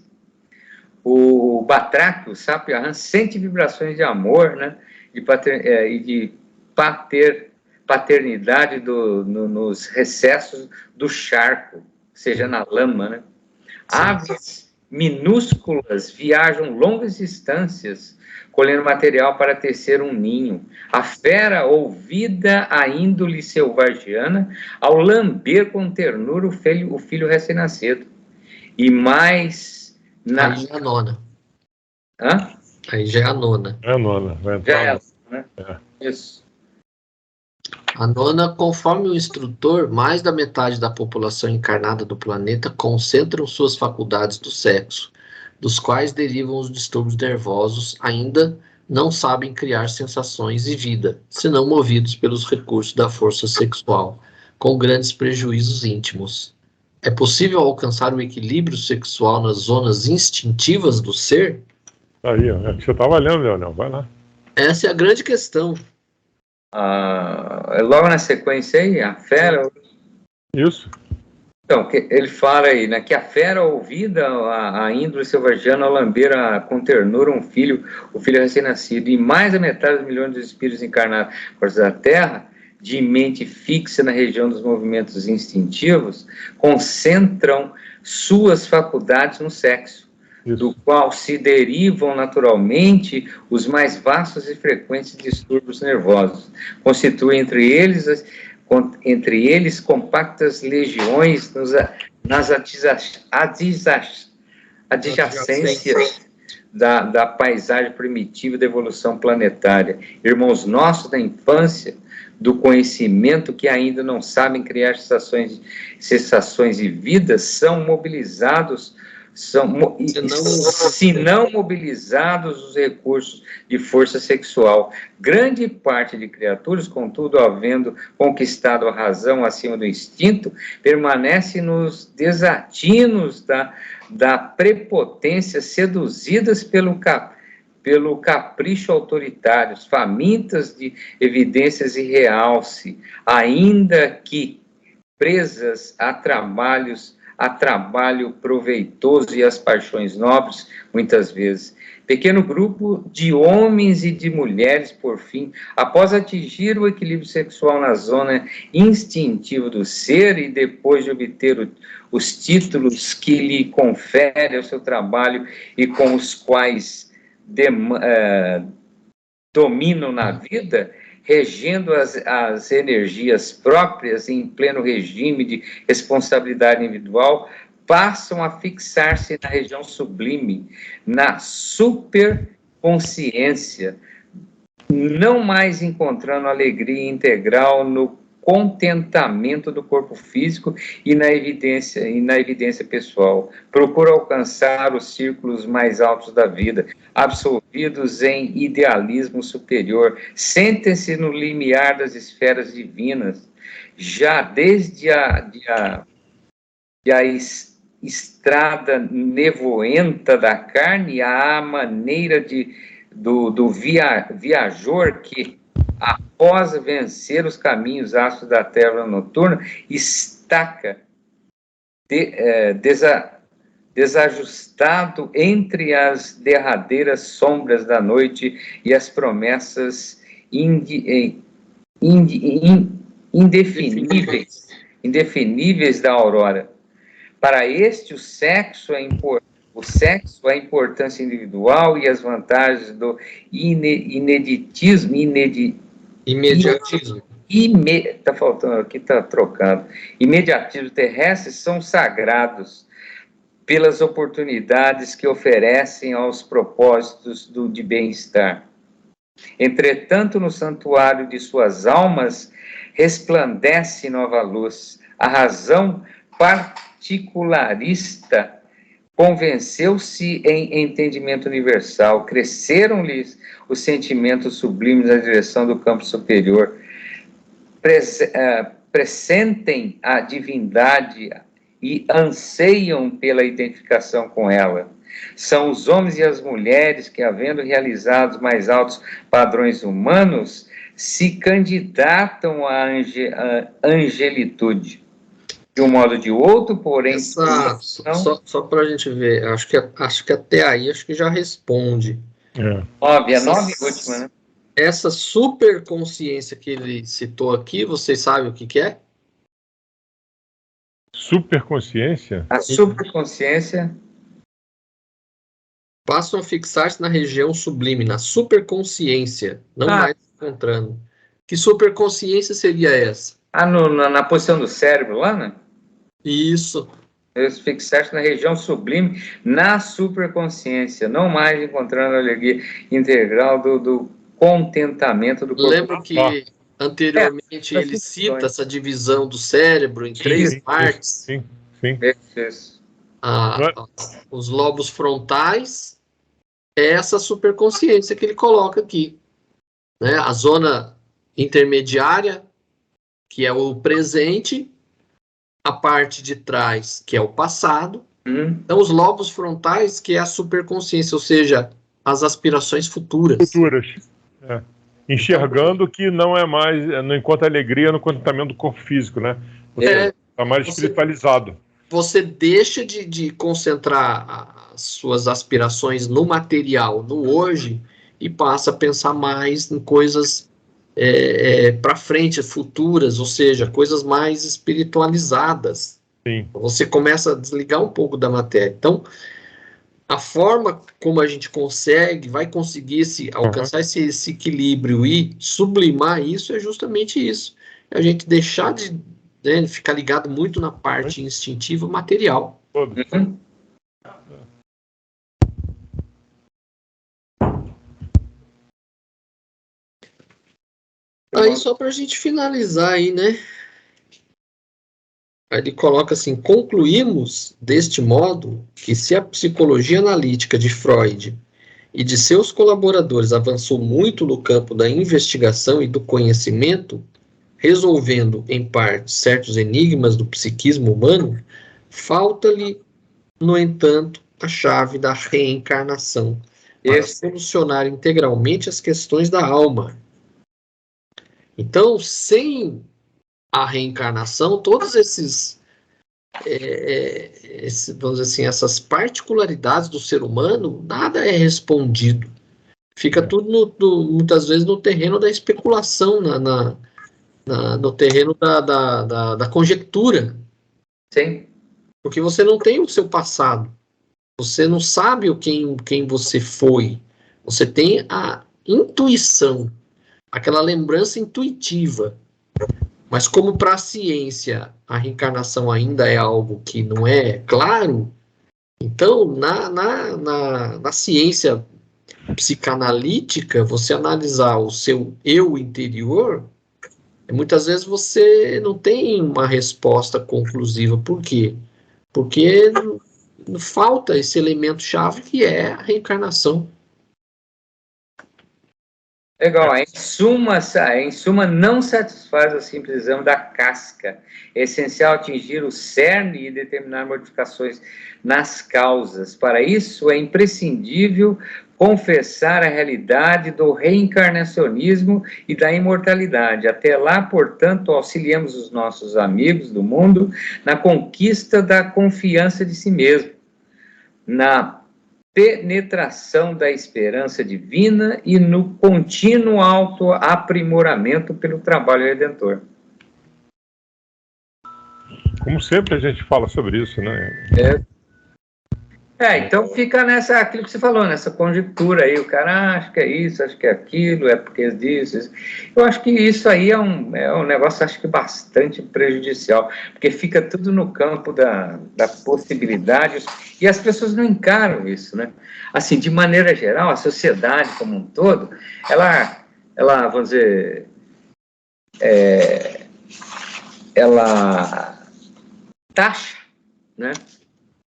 O batráquio, o sapo sente vibrações de amor, né, e de paternidade nos recessos do charco, seja na lama, né? Aves minúsculas viajam longas distâncias, colhendo material para tecer um ninho. A fera, ouvida a índole selvagiana, ao lamber com ternura o filho recém-nascido. E mais... Aí já é a nona. Hã? Aí já é a nona. É a nona. Vai entrar. Já é, né? Isso. A nona, conforme o instrutor, mais da metade da população encarnada do planeta concentram suas faculdades do sexo, dos quais derivam os distúrbios nervosos, ainda não sabem criar sensações e vida, senão movidos pelos recursos da força sexual, com grandes prejuízos íntimos. É possível alcançar o equilíbrio sexual nas zonas instintivas do ser? Aí, ó, você estava lendo, Leonel, vai lá. Essa é a grande questão. Logo na sequência aí, a fera... Isso. Então, ele fala aí, né, que a fera ouvida, a índole selvagiana, ao lamber com ternura o filho recém-nascido, e mais da metade dos milhões de espíritos encarnados da Terra, de mente fixa na região dos movimentos instintivos, concentram suas faculdades no sexo, do qual se derivam naturalmente os mais vastos e frequentes distúrbios nervosos. Constituem entre eles compactas legiões nas adjacências da paisagem primitiva da evolução planetária. Irmãos nossos da infância, do conhecimento, que ainda não sabem criar sensações e vidas, são mobilizados, se não mobilizados os recursos de força sexual. Grande parte de criaturas, contudo, havendo conquistado a razão acima do instinto, permanece nos desatinos da prepotência, seduzidas pelo capricho autoritário, famintas de evidências e realce, ainda que presas a trabalho proveitoso e às paixões nobres, muitas vezes. Pequeno grupo de homens e de mulheres, por fim, após atingir o equilíbrio sexual na zona instintiva do ser e depois de obter os títulos que lhe confere o seu trabalho e com os quais dominam na vida, regendo as energias próprias em pleno regime de responsabilidade individual, passam a fixar-se na região sublime, na superconsciência, não mais encontrando alegria integral no contentamento do corpo físico e na evidência pessoal. Procura alcançar os círculos mais altos da vida, absolvidos em idealismo superior, sentem-se no limiar das esferas divinas, já desde a estrada nevoenta da carne, à maneira do viajor que, após vencer os caminhos ácidos da terra noturna, estaca desajustado entre as derradeiras sombras da noite e as promessas indefiníveis da aurora. Para este, o sexo, a importância individual e as vantagens do imediatismo. Tá faltando aqui, tá trocado. Imediatismo terrestre são sagrados pelas oportunidades que oferecem aos propósitos de bem-estar. Entretanto, no santuário de suas almas resplandece nova luz. A razão particularista convenceu-se em entendimento universal, cresceram-lhes os sentimentos sublimes na direção do campo superior, pressentem a divindade e anseiam pela identificação com ela. São os homens e as mulheres que, havendo realizado os mais altos padrões humanos, se candidatam à angelitude. De um modo ou de outro, porém... Só para a gente ver, acho que até aí acho que já responde. Óbvio, a nova e última, né? Essa superconsciência que ele citou aqui, vocês sabem o que é? Superconsciência? A superconsciência... Passam a fixar-se na região sublime, na superconsciência, não mais encontrando. Que superconsciência seria essa? Na posição do cérebro lá, né? Isso. Eles fixar-se na região sublime, na superconsciência, não mais encontrando a alegria integral do contentamento do corpo. Lembro que anteriormente ele cita essa divisão do cérebro em três partes. Sim. Os lobos frontais é essa superconsciência que ele coloca aqui, né? A zona intermediária, que é o presente, a parte de trás, que é o passado. Então, os lobos frontais, que é a superconsciência, ou seja, as aspirações futuras. Enxergando que não é mais, não encontra alegria no contentamento do corpo físico, né? Está mais espiritualizado. Você deixa de concentrar as suas aspirações no material, no hoje, e passa a pensar mais em coisas para frente, futuras, ou seja, coisas mais espiritualizadas. Sim. Você começa a desligar um pouco da matéria. Então, a forma como a gente vai conseguir alcançar esse equilíbrio e sublimar isso é justamente isso. É a gente deixar de ficar ligado muito na parte instintiva material. Uhum. Aí, só para a gente finalizar aí, né? Aí ele coloca assim: concluímos deste modo que se a psicologia analítica de Freud e de seus colaboradores avançou muito no campo da investigação e do conhecimento, resolvendo, em parte, certos enigmas do psiquismo humano, falta-lhe, no entanto, a chave da reencarnação para solucionar integralmente as questões da alma. Então, sem a reencarnação, todos vamos dizer assim, essas particularidades do ser humano, nada é respondido. Fica tudo, muitas vezes, no terreno da especulação, no terreno da conjectura. Sim. Porque você não tem o seu passado. Você não sabe quem você foi. Você tem a intuição, aquela lembrança intuitiva. Mas como para a ciência a reencarnação ainda é algo que não é claro, então na ciência psicanalítica, você analisar o seu eu interior, muitas vezes você não tem uma resposta conclusiva. Por quê? Porque falta esse elemento-chave que é a reencarnação. Legal. Em suma, não satisfaz o simples exame da casca. É essencial atingir o cerne e determinar modificações nas causas. Para isso, é imprescindível confessar a realidade do reencarnacionismo e da imortalidade. Até lá, portanto, auxiliamos os nossos amigos do mundo na conquista da confiança de si mesmo, na penetração da esperança divina e no contínuo autoaprimoramento pelo trabalho redentor. Como sempre a gente fala sobre isso, né? Então fica aquilo que você falou, nessa conjectura aí, o cara acha que é isso, acha que é aquilo, é porque disso, isso. Eu acho que isso aí é um negócio, acho que bastante prejudicial, porque fica tudo no campo da possibilidade, e as pessoas não encaram isso, né? Assim, de maneira geral, a sociedade como um todo, ela vamos dizer, ela taxa, né?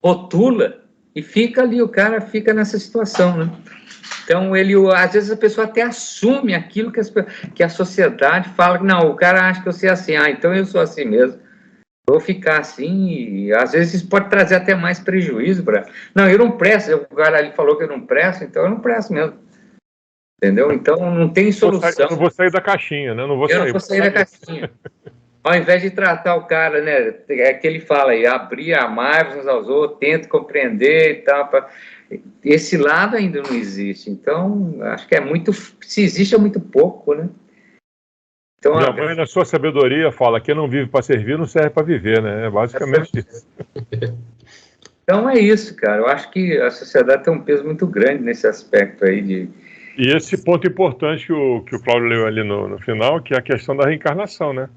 Rotula, e fica ali, o cara fica nessa situação, né? Então, às vezes a pessoa até assume aquilo que a sociedade fala, não, o cara acha que eu sou assim, então eu sou assim mesmo, vou ficar assim, e às vezes isso pode trazer até mais prejuízo não, eu não presto, o cara ali falou que eu não presto, então eu não presto mesmo, entendeu? Então, não tem solução. Eu não vou sair da caixinha, né? Eu não vou sair da caixinha. Ao invés de tratar o cara, né, é que ele fala aí, abrir, amar uns aos outros, tenta compreender e tal, esse lado ainda não existe, então, acho que se existe é muito pouco, né? Então, minha mãe, na sua sabedoria, fala, quem não vive para servir não serve para viver, né? É basicamente isso. Então é isso, cara, eu acho que a sociedade tem um peso muito grande nesse aspecto aí E esse ponto importante que o Cláudio leu ali no final, que é a questão da reencarnação, né?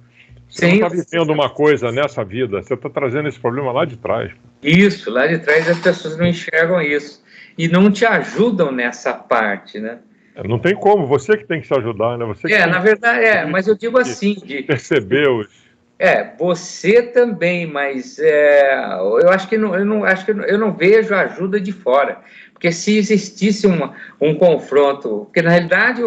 Você não está vivendo uma coisa nessa vida, você está trazendo esse problema lá de trás. Isso, lá de trás as pessoas não enxergam isso. E não te ajudam nessa parte, né? Não tem como, você que tem que se ajudar, né? Você na verdade, mas eu digo assim... perceber os... você também, mas eu acho que eu não vejo ajuda de fora. Porque se existisse um confronto... Porque, na realidade,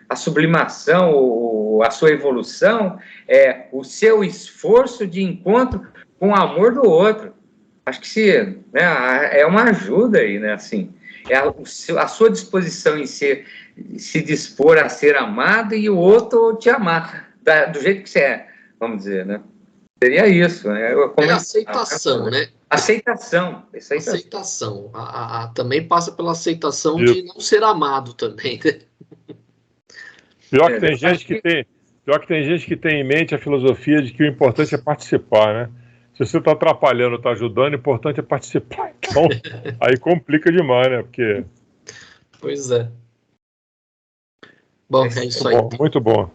a sublimação, a sua evolução, é o seu esforço de encontro com o amor do outro. Acho que é uma ajuda aí, né? Assim, a sua disposição em se dispor a ser amado e o outro te amar, do jeito que você é, vamos dizer, né? Seria isso, né? É aceitação, né? Aceitação. Também passa pela aceitação de não ser amado também, né? Pior que tem gente que tem em mente a filosofia de que o importante é participar, né? Se você está atrapalhando, está ajudando, o importante é participar. Então, aí complica demais, né? Porque... Pois é. Bom, é isso aí. Muito bom.